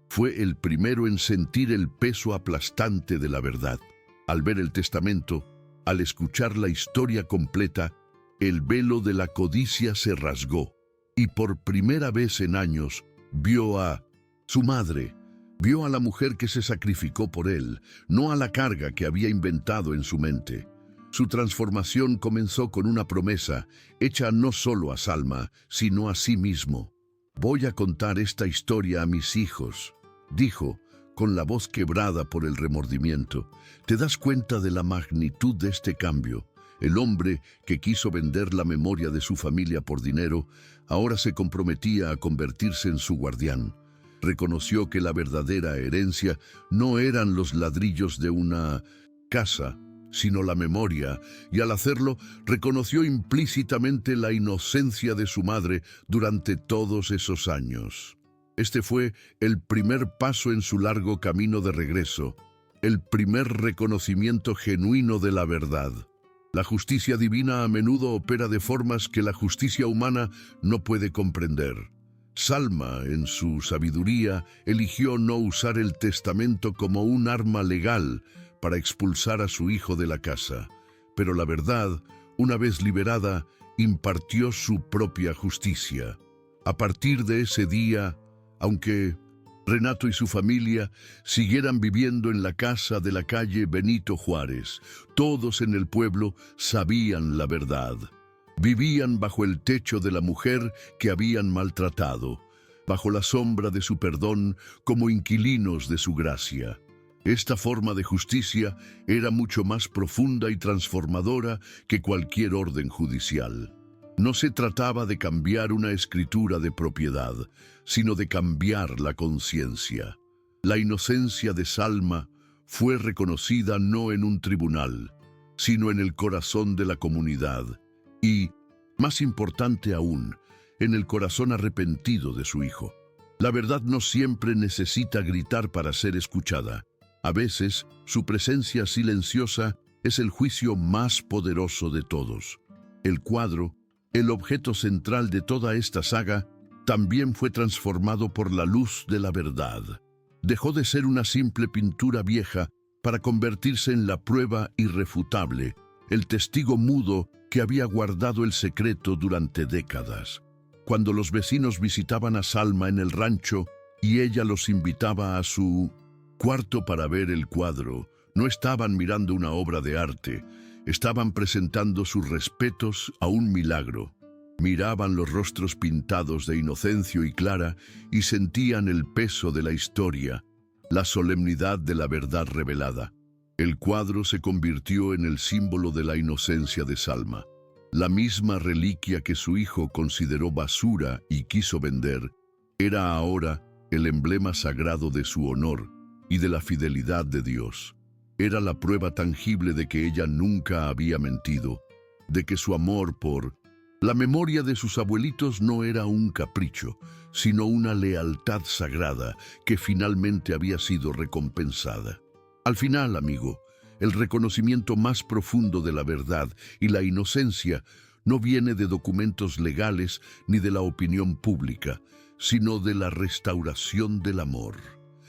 fue el primero en sentir el peso aplastante de la verdad. Al ver el testamento, al escuchar la historia completa, el velo de la codicia se rasgó, y por primera vez en años vio a su madre, vio a la mujer que se sacrificó por él, no a la carga que había inventado en su mente. Su transformación comenzó con una promesa, hecha no solo a Salma, sino a sí mismo. «Voy a contar esta historia a mis hijos», dijo, con la voz quebrada por el remordimiento. ¿Te das cuenta de la magnitud de este cambio? El hombre que quiso vender la memoria de su familia por dinero, ahora se comprometía a convertirse en su guardián. Reconoció que la verdadera herencia no eran los ladrillos de una casa, sino la memoria, y al hacerlo reconoció implícitamente la inocencia de su madre durante todos esos años. Este fue el primer paso en su largo camino de regreso, el primer reconocimiento genuino de la verdad. La justicia divina a menudo opera de formas que la justicia humana no puede comprender. Salma, en su sabiduría, eligió no usar el testamento como un arma legal para expulsar a su hijo de la casa. Pero la verdad, una vez liberada, impartió su propia justicia. A partir de ese día, aunque Renato y su familia siguieran viviendo en la casa de la calle Benito Juárez, todos en el pueblo sabían la verdad. Vivían bajo el techo de la mujer que habían maltratado, bajo la sombra de su perdón como inquilinos de su gracia. Esta forma de justicia era mucho más profunda y transformadora que cualquier orden judicial. No se trataba de cambiar una escritura de propiedad, sino de cambiar la conciencia. La inocencia de Salma fue reconocida no en un tribunal, sino en el corazón de la comunidad y, más importante aún, en el corazón arrepentido de su hijo. La verdad no siempre necesita gritar para ser escuchada. A veces, su presencia silenciosa es el juicio más poderoso de todos. El cuadro, el objeto central de toda esta saga, también fue transformado por la luz de la verdad. Dejó de ser una simple pintura vieja para convertirse en la prueba irrefutable, el testigo mudo que había guardado el secreto durante décadas. Cuando los vecinos visitaban a Salma en el rancho y ella los invitaba a su cuarto para ver el cuadro, no estaban mirando una obra de arte, estaban presentando sus respetos a un milagro. Miraban los rostros pintados de inocencia y clara y sentían el peso de la historia, la solemnidad de la verdad revelada. El cuadro se convirtió en el símbolo de la inocencia de Salma. La misma reliquia que su hijo consideró basura y quiso vender, era ahora el emblema sagrado de su honor y de la fidelidad de Dios. Era la prueba tangible de que ella nunca había mentido, de que su amor por la memoria de sus abuelitos no era un capricho, sino una lealtad sagrada que finalmente había sido recompensada. Al final, amigo, el reconocimiento más profundo de la verdad y la inocencia no viene de documentos legales ni de la opinión pública, sino de la restauración del amor.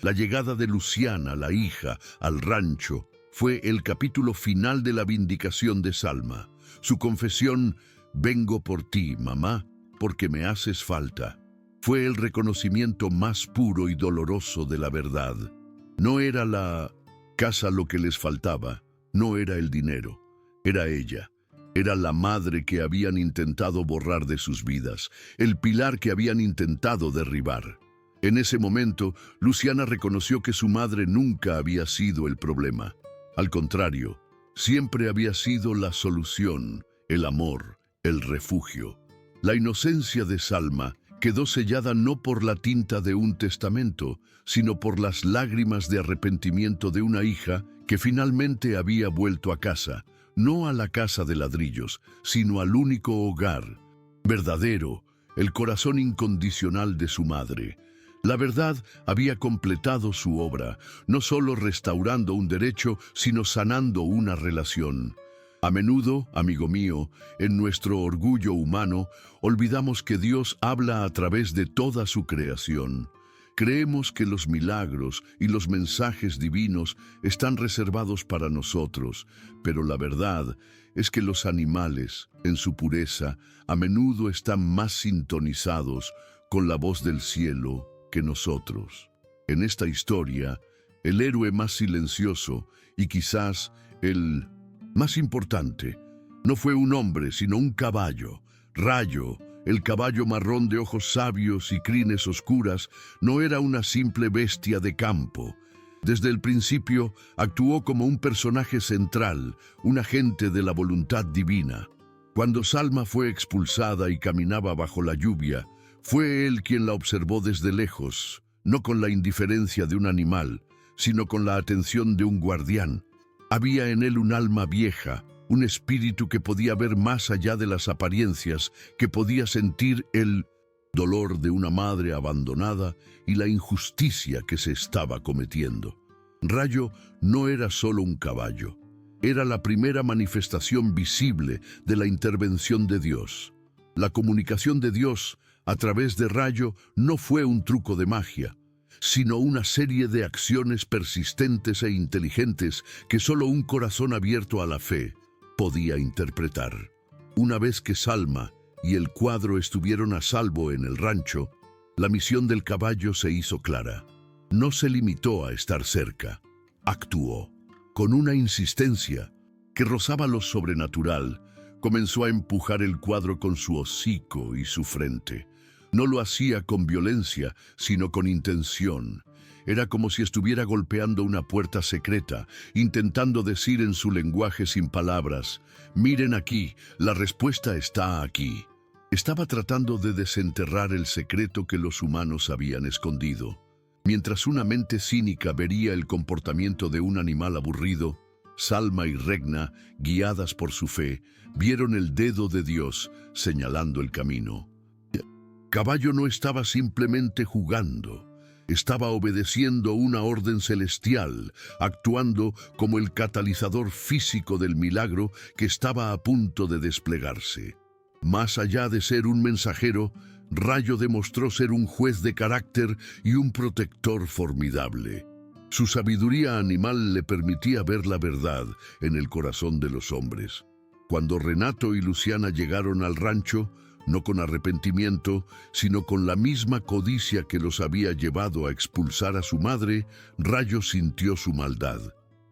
La llegada de Luciana, la hija, al rancho fue el capítulo final de la vindicación de Salma. Su confesión: «Vengo por ti, mamá, porque me haces falta», fue el reconocimiento más puro y doloroso de la verdad. No era la casa lo que les faltaba, no era el dinero, era ella. Era la madre que habían intentado borrar de sus vidas, el pilar que habían intentado derribar. En ese momento, Luciana reconoció que su madre nunca había sido el problema. Al contrario, siempre había sido la solución, el amor, el refugio. La inocencia de Salma quedó sellada no por la tinta de un testamento, sino por las lágrimas de arrepentimiento de una hija que finalmente había vuelto a casa, no a la casa de ladrillos, sino al único hogar verdadero, el corazón incondicional de su madre. La verdad había completado su obra, no solo restaurando un derecho, sino sanando una relación. A menudo, amigo mío, en nuestro orgullo humano, olvidamos que Dios habla a través de toda su creación. Creemos que los milagros y los mensajes divinos están reservados para nosotros, pero la verdad es que los animales, en su pureza, a menudo están más sintonizados con la voz del cielo que nosotros. En esta historia, el héroe más silencioso y quizás el más importante no fue un hombre, sino un caballo. Rayo, el caballo marrón de ojos sabios y crines oscuras, no era una simple bestia de campo. Desde el principio actuó como un personaje central, un agente de la voluntad divina. Cuando Salma fue expulsada y caminaba bajo la lluvia, fue él quien la observó desde lejos, no con la indiferencia de un animal, sino con la atención de un guardián. Había en él un alma vieja, un espíritu que podía ver más allá de las apariencias, que podía sentir el dolor de una madre abandonada y la injusticia que se estaba cometiendo. Rayo no era solo un caballo, era la primera manifestación visible de la intervención de Dios. La comunicación de Dios a través de Rayo no fue un truco de magia, sino una serie de acciones persistentes e inteligentes que solo un corazón abierto a la fe podía interpretar. Una vez que Salma y el cuadro estuvieron a salvo en el rancho, la misión del caballo se hizo clara. No se limitó a estar cerca, actuó. Con una insistencia que rozaba lo sobrenatural, comenzó a empujar el cuadro con su hocico y su frente. No lo hacía con violencia, sino con intención. Era como si estuviera golpeando una puerta secreta, intentando decir en su lenguaje sin palabras: «Miren aquí, la respuesta está aquí». Estaba tratando de desenterrar el secreto que los humanos habían escondido. Mientras una mente cínica vería el comportamiento de un animal aburrido, Salma y Regna, guiadas por su fe, vieron el dedo de Dios señalando el camino. Caballo no estaba simplemente jugando, estaba obedeciendo una orden celestial, actuando como el catalizador físico del milagro que estaba a punto de desplegarse. Más allá de ser un mensajero, Rayo demostró ser un juez de carácter y un protector formidable. Su sabiduría animal le permitía ver la verdad en el corazón de los hombres. Cuando Renato y Luciana llegaron al rancho, no con arrepentimiento, sino con la misma codicia que los había llevado a expulsar a su madre, Rayo sintió su maldad.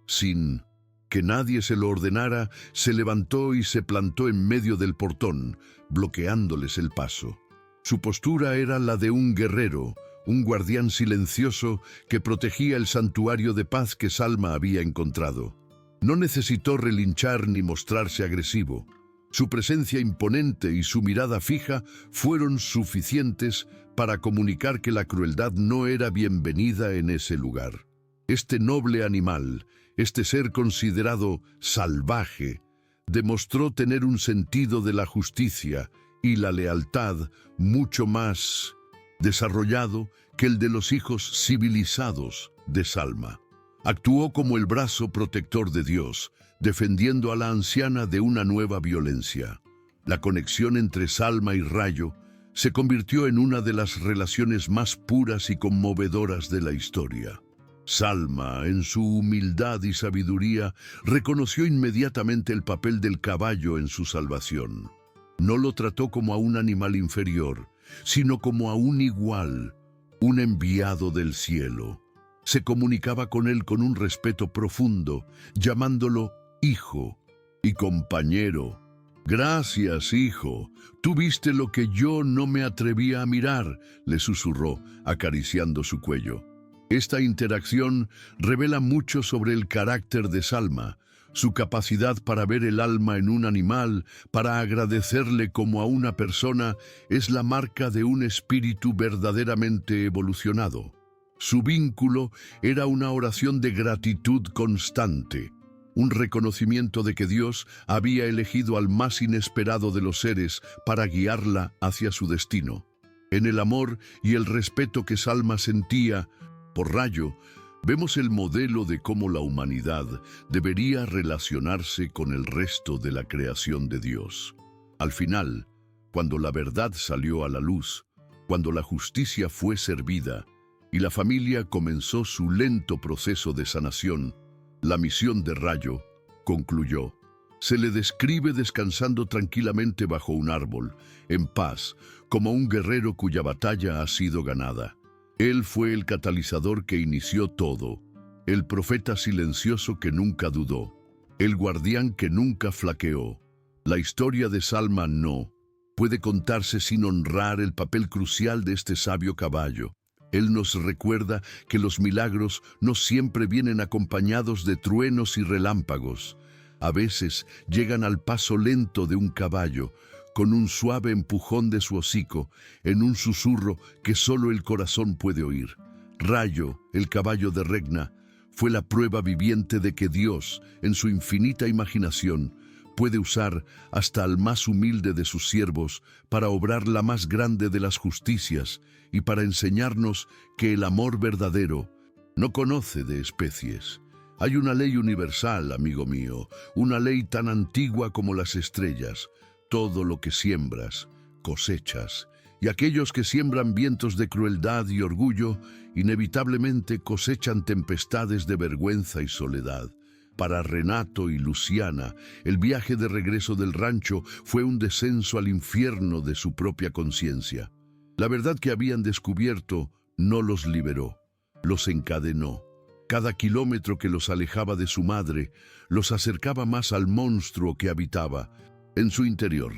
Sin que nadie se lo ordenara, se levantó y se plantó en medio del portón, bloqueándoles el paso. Su postura era la de un guerrero, un guardián silencioso que protegía el santuario de paz que Salma había encontrado. No necesitó relinchar ni mostrarse agresivo. Su presencia imponente y su mirada fija fueron suficientes para comunicar que la crueldad no era bienvenida en ese lugar. Este noble animal, este ser considerado salvaje, demostró tener un sentido de la justicia y la lealtad mucho más desarrollado que el de los hijos civilizados de Salma. Actuó como el brazo protector de Dios, defendiendo a la anciana de una nueva violencia. La conexión entre Salma y Rayo se convirtió en una de las relaciones más puras y conmovedoras de la historia. Salma, en su humildad y sabiduría, reconoció inmediatamente el papel del caballo en su salvación. No lo trató como a un animal inferior, sino como a un igual, un enviado del cielo. Se comunicaba con él con un respeto profundo, llamándolo hijo y compañero. «Gracias, hijo. Tú viste lo que yo no me atrevía a mirar», le susurró, acariciando su cuello. Esta interacción revela mucho sobre el carácter de Salma, su capacidad para ver el alma en un animal, para agradecerle como a una persona, es la marca de un espíritu verdaderamente evolucionado. Su vínculo era una oración de gratitud constante, un reconocimiento de que Dios había elegido al más inesperado de los seres para guiarla hacia su destino. En el amor y el respeto que Salma sentía por Rayo, vemos el modelo de cómo la humanidad debería relacionarse con el resto de la creación de Dios. Al final, cuando la verdad salió a la luz, cuando la justicia fue servida y la familia comenzó su lento proceso de sanación, la misión de Rayo concluyó. Se le describe descansando tranquilamente bajo un árbol, en paz, como un guerrero cuya batalla ha sido ganada. Él fue el catalizador que inició todo, el profeta silencioso que nunca dudó, el guardián que nunca flaqueó. La historia de Salma no puede contarse sin honrar el papel crucial de este sabio caballo. Él nos recuerda que los milagros no siempre vienen acompañados de truenos y relámpagos. A veces llegan al paso lento de un caballo, con un suave empujón de su hocico, en un susurro que solo el corazón puede oír. Rayo, el caballo de Regna, fue la prueba viviente de que Dios, en su infinita imaginación, puede usar hasta al más humilde de sus siervos para obrar la más grande de las justicias y para enseñarnos que el amor verdadero no conoce de especies. Hay una ley universal, amigo mío, una ley tan antigua como las estrellas. Todo lo que siembras, cosechas, y aquellos que siembran vientos de crueldad y orgullo, inevitablemente cosechan tempestades de vergüenza y soledad. Para Renato y Luciana, el viaje de regreso del rancho fue un descenso al infierno de su propia conciencia. La verdad que habían descubierto no los liberó, los encadenó. Cada kilómetro que los alejaba de su madre, los acercaba más al monstruo que habitaba en su interior.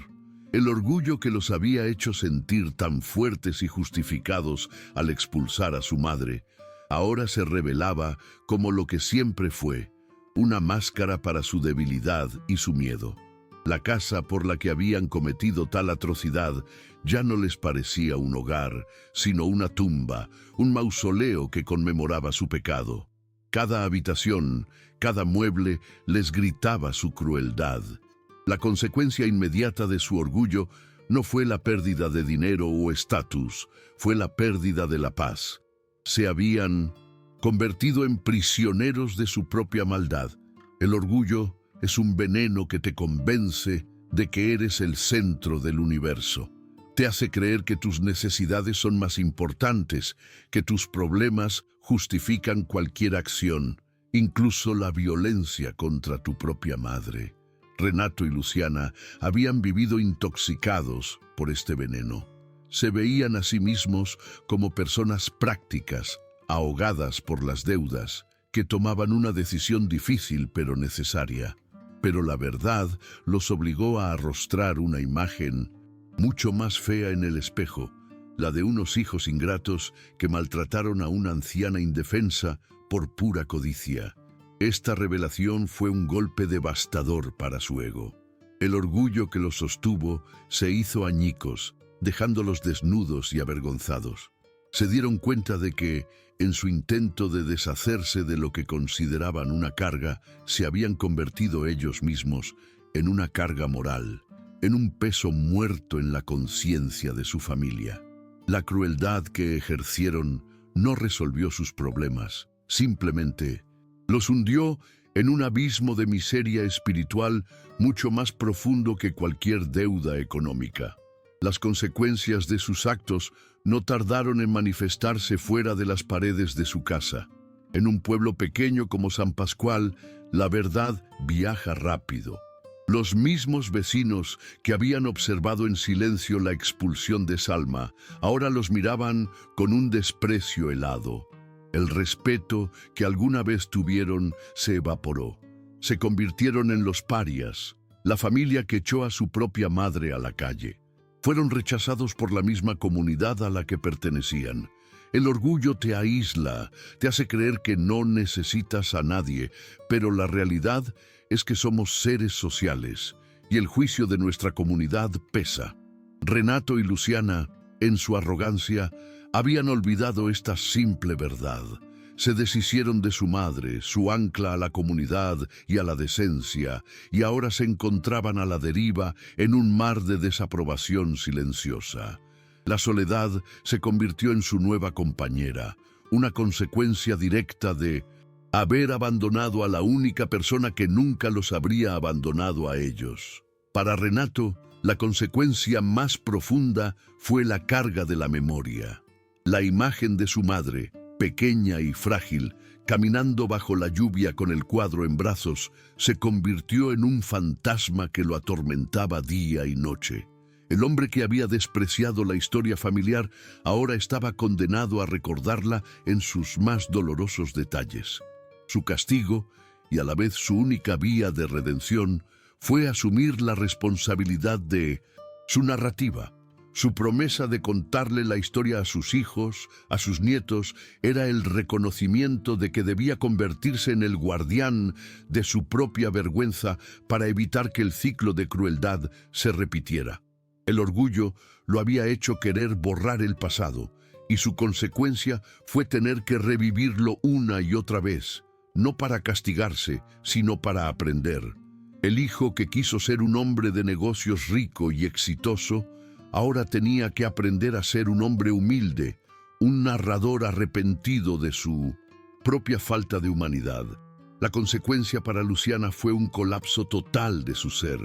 El orgullo que los había hecho sentir tan fuertes y justificados al expulsar a su madre, ahora se revelaba como lo que siempre fue, una máscara para su debilidad y su miedo. La casa por la que habían cometido tal atrocidad ya no les parecía un hogar, sino una tumba, un mausoleo que conmemoraba su pecado. Cada habitación, cada mueble les gritaba su crueldad. La consecuencia inmediata de su orgullo no fue la pérdida de dinero o estatus, fue la pérdida de la paz. Se habían convertido en prisioneros de su propia maldad. El orgullo es un veneno que te convence de que eres el centro del universo. Te hace creer que tus necesidades son más importantes, que tus problemas justifican cualquier acción, incluso la violencia contra tu propia madre. Renato y Luciana habían vivido intoxicados por este veneno. Se veían a sí mismos como personas prácticas, ahogadas por las deudas, que tomaban una decisión difícil pero necesaria. Pero la verdad los obligó a arrostrar una imagen mucho más fea en el espejo, la de unos hijos ingratos que maltrataron a una anciana indefensa por pura codicia. Esta revelación fue un golpe devastador para su ego. El orgullo que los sostuvo se hizo añicos, dejándolos desnudos y avergonzados. Se dieron cuenta de que, en su intento de deshacerse de lo que consideraban una carga, se habían convertido ellos mismos en una carga moral, en un peso muerto en la conciencia de su familia. La crueldad que ejercieron no resolvió sus problemas, simplemente los hundió en un abismo de miseria espiritual mucho más profundo que cualquier deuda económica. Las consecuencias de sus actos no tardaron en manifestarse fuera de las paredes de su casa. En un pueblo pequeño como San Pascual, la verdad viaja rápido. Los mismos vecinos que habían observado en silencio la expulsión de Salma, ahora los miraban con un desprecio helado. El respeto que alguna vez tuvieron se evaporó. Se convirtieron en los parias, la familia que echó a su propia madre a la calle. Fueron rechazados por la misma comunidad a la que pertenecían. El orgullo te aísla, te hace creer que no necesitas a nadie, pero la realidad es que somos seres sociales y el juicio de nuestra comunidad pesa. Renato y Luciana, en su arrogancia, habían olvidado esta simple verdad. Se deshicieron de su madre, su ancla a la comunidad y a la decencia, y ahora se encontraban a la deriva en un mar de desaprobación silenciosa. La soledad se convirtió en su nueva compañera, una consecuencia directa de haber abandonado a la única persona que nunca los habría abandonado a ellos. Para Renato, la consecuencia más profunda fue la carga de la memoria. La imagen de su madre, pequeña y frágil, caminando bajo la lluvia con el cuadro en brazos, se convirtió en un fantasma que lo atormentaba día y noche. El hombre que había despreciado la historia familiar ahora estaba condenado a recordarla en sus más dolorosos detalles. Su castigo, y a la vez su única vía de redención, fue asumir la responsabilidad de su narrativa. Su promesa de contarle la historia a sus hijos, a sus nietos, era el reconocimiento de que debía convertirse en el guardián de su propia vergüenza para evitar que el ciclo de crueldad se repitiera. El orgullo lo había hecho querer borrar el pasado, y su consecuencia fue tener que revivirlo una y otra vez, no para castigarse, sino para aprender. El hijo que quiso ser un hombre de negocios rico y exitoso, ahora tenía que aprender a ser un hombre humilde, un narrador arrepentido de su propia falta de humanidad. La consecuencia para Luciana fue un colapso total de su ser.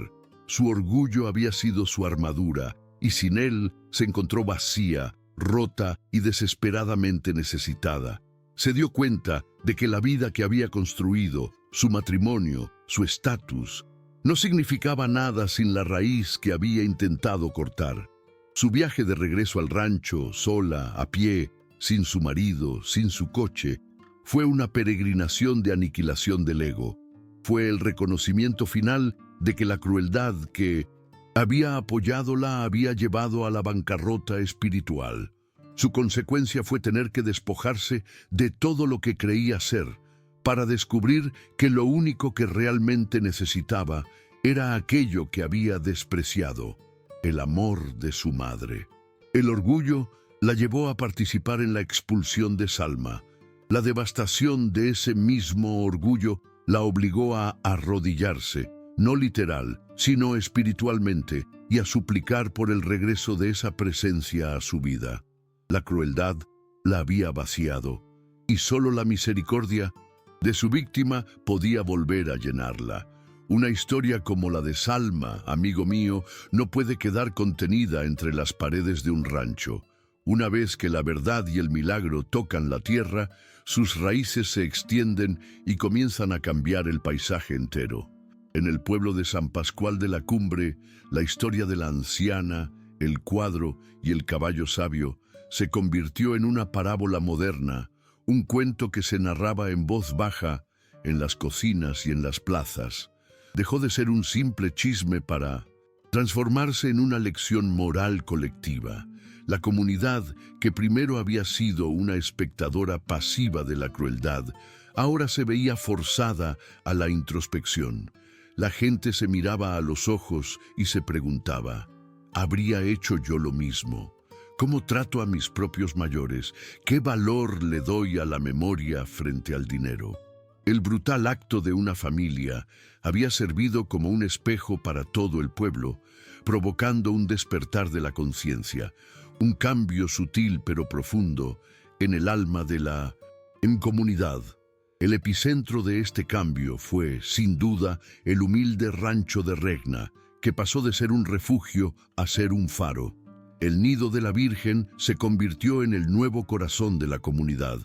Su orgullo había sido su armadura, y sin él se encontró vacía, rota y desesperadamente necesitada. Se dio cuenta de que la vida que había construido, su matrimonio, su estatus, no significaba nada sin la raíz que había intentado cortar. Su viaje de regreso al rancho, sola, a pie, sin su marido, sin su coche, fue una peregrinación de aniquilación del ego. Fue el reconocimiento final de que la crueldad que había apoyado la había llevado a la bancarrota espiritual. Su consecuencia fue tener que despojarse de todo lo que creía ser, para descubrir que lo único que realmente necesitaba era aquello que había despreciado, el amor de su madre. El orgullo la llevó a participar en la expulsión de Salma. La devastación de ese mismo orgullo la obligó a arrodillarse, no literal, sino espiritualmente, y a suplicar por el regreso de esa presencia a su vida. La crueldad la había vaciado, y solo la misericordia de su víctima podía volver a llenarla. Una historia como la de Salma, amigo mío, no puede quedar contenida entre las paredes de un rancho. Una vez que la verdad y el milagro tocan la tierra, sus raíces se extienden y comienzan a cambiar el paisaje entero. En el pueblo de San Pascual de la Cumbre, la historia de la anciana, el cuadro y el caballo sabio se convirtió en una parábola moderna, un cuento que se narraba en voz baja en las cocinas y en las plazas. Dejó de ser un simple chisme para transformarse en una lección moral colectiva. La comunidad, que primero había sido una espectadora pasiva de la crueldad, ahora se veía forzada a la introspección. La gente se miraba a los ojos y se preguntaba: ¿habría hecho yo lo mismo? ¿Cómo trato a mis propios mayores? ¿Qué valor le doy a la memoria frente al dinero? El brutal acto de una familia había servido como un espejo para todo el pueblo, provocando un despertar de la conciencia, un cambio sutil pero profundo en el alma de la comunidad. El epicentro de este cambio fue, sin duda, el humilde rancho de Regna, que pasó de ser un refugio a ser un faro. El nido de la Virgen se convirtió en el nuevo corazón de la comunidad,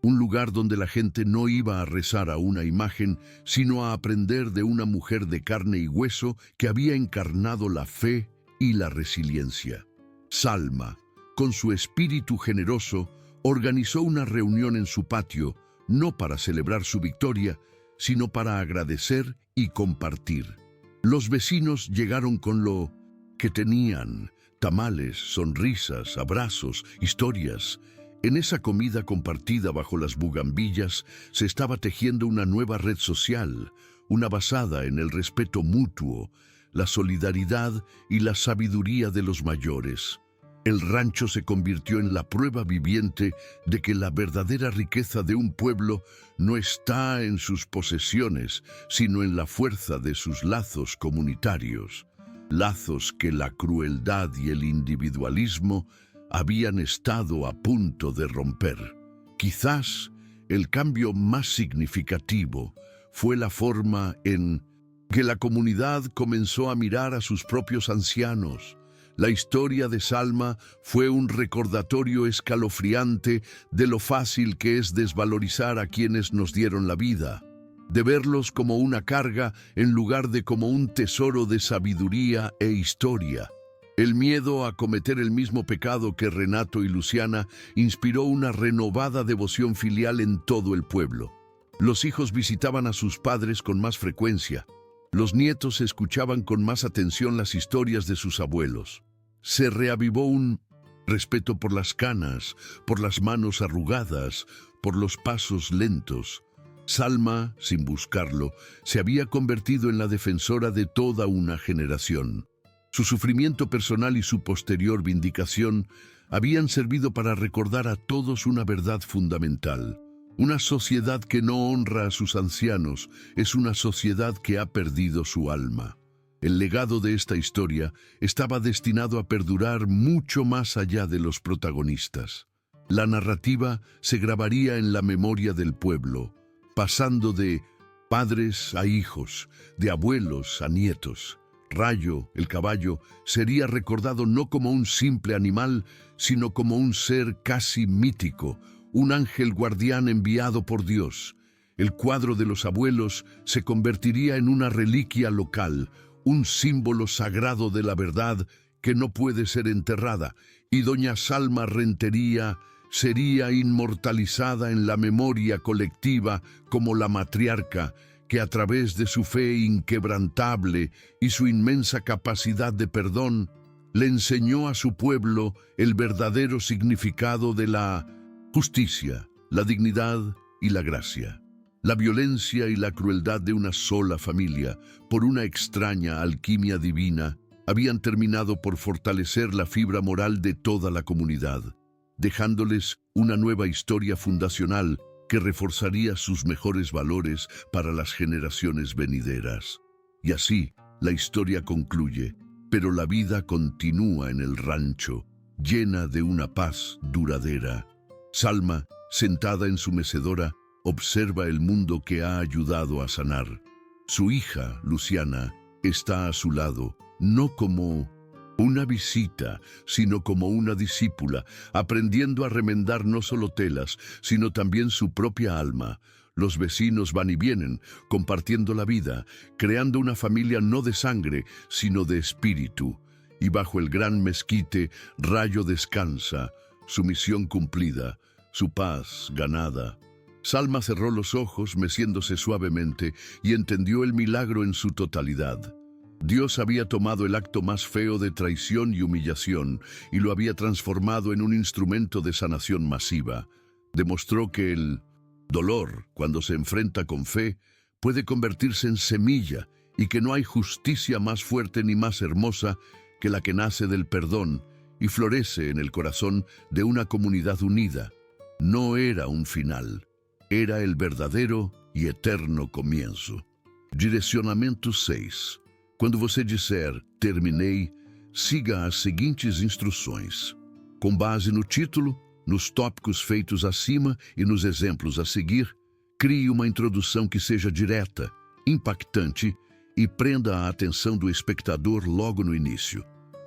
un lugar donde la gente no iba a rezar a una imagen, sino a aprender de una mujer de carne y hueso que había encarnado la fe y la resiliencia. Salma, con su espíritu generoso, organizó una reunión en su patio, no para celebrar su victoria, sino para agradecer y compartir. Los vecinos llegaron con lo que tenían: tamales, sonrisas, abrazos, historias. En esa comida compartida bajo las bugambillas se estaba tejiendo una nueva red social, una basada en el respeto mutuo, la solidaridad y la sabiduría de los mayores. El rancho se convirtió en la prueba viviente de que la verdadera riqueza de un pueblo no está en sus posesiones, sino en la fuerza de sus lazos comunitarios, lazos que la crueldad y el individualismo habían estado a punto de romper. Quizás el cambio más significativo fue la forma en que la comunidad comenzó a mirar a sus propios ancianos. La historia de Salma fue un recordatorio escalofriante de lo fácil que es desvalorizar a quienes nos dieron la vida, de verlos como una carga en lugar de como un tesoro de sabiduría e historia. El miedo a cometer el mismo pecado que Renato y Luciana inspiró una renovada devoción filial en todo el pueblo. Los hijos visitaban a sus padres con más frecuencia. Los nietos escuchaban con más atención las historias de sus abuelos. Se reavivó un respeto por las canas, por las manos arrugadas, por los pasos lentos. Salma, sin buscarlo, se había convertido en la defensora de toda una generación. Su sufrimiento personal y su posterior vindicación habían servido para recordar a todos una verdad fundamental. Una sociedad que no honra a sus ancianos es una sociedad que ha perdido su alma. El legado de esta historia estaba destinado a perdurar mucho más allá de los protagonistas. La narrativa se grabaría en la memoria del pueblo, pasando de padres a hijos, de abuelos a nietos. Rayo, el caballo, sería recordado no como un simple animal, sino como un ser casi mítico, un ángel guardián enviado por Dios. El cuadro de los abuelos se convertiría en una reliquia local, un símbolo sagrado de la verdad que no puede ser enterrada, y doña Salma Rentería sería inmortalizada en la memoria colectiva como la matriarca que a través de su fe inquebrantable y su inmensa capacidad de perdón, le enseñó a su pueblo el verdadero significado de la justicia, la dignidad y la gracia. La violencia y la crueldad de una sola familia, por una extraña alquimia divina, habían terminado por fortalecer la fibra moral de toda la comunidad, dejándoles una nueva historia fundacional que reforzaría sus mejores valores para las generaciones venideras. Y así, la historia concluye, pero la vida continúa en el rancho, llena de una paz duradera. Salma, sentada en su mecedora, observa el mundo que ha ayudado a sanar. Su hija, Luciana, está a su lado, no como una visita, sino como una discípula, aprendiendo a remendar no solo telas, sino también su propia alma. Los vecinos van y vienen, compartiendo la vida, creando una familia no de sangre, sino de espíritu. Y bajo el gran mezquite, Rayo descansa, su misión cumplida, su paz ganada. Salma cerró los ojos, meciéndose suavemente, y entendió el milagro en su totalidad. Dios había tomado el acto más feo de traición y humillación y lo había transformado en un instrumento de sanación masiva. Demostró que el dolor, cuando se enfrenta con fe, puede convertirse en semilla y que no hay justicia más fuerte ni más hermosa que la que nace del perdón y florece en el corazón de una comunidad unida. No era un final, era el verdadero e eterno comienzo. Direcionamento 6. Quando você disser "terminei", siga as seguintes instruções. Com base no título, nos tópicos feitos acima e nos exemplos a seguir, crie uma introdução que seja direta, impactante e prenda a atenção do espectador logo no início.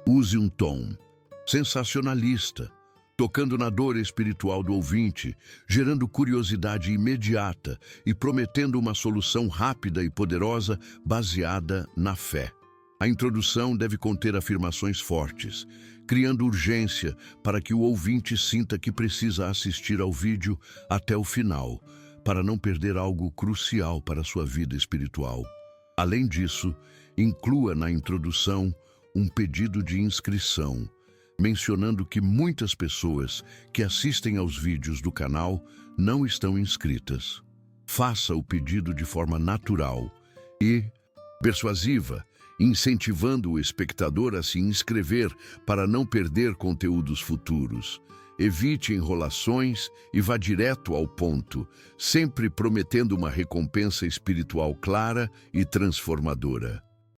Use um tom sensacionalista, tocando na dor espiritual do ouvinte, gerando curiosidade imediata e prometendo uma solução rápida e poderosa baseada na fé. A introdução deve conter afirmações fortes, criando urgência para que o ouvinte sinta que precisa assistir ao vídeo até o final, para não perder algo crucial para sua vida espiritual. Além disso, inclua na introdução um pedido de inscrição, mencionando que muitas pessoas que assistem aos vídeos do canal não estão inscritas. Faça o pedido de forma natural e persuasiva, incentivando o espectador a se inscrever para não perder conteúdos futuros. Evite enrolações e vá direto ao ponto, sempre prometendo uma recompensa espiritual clara e transformadora.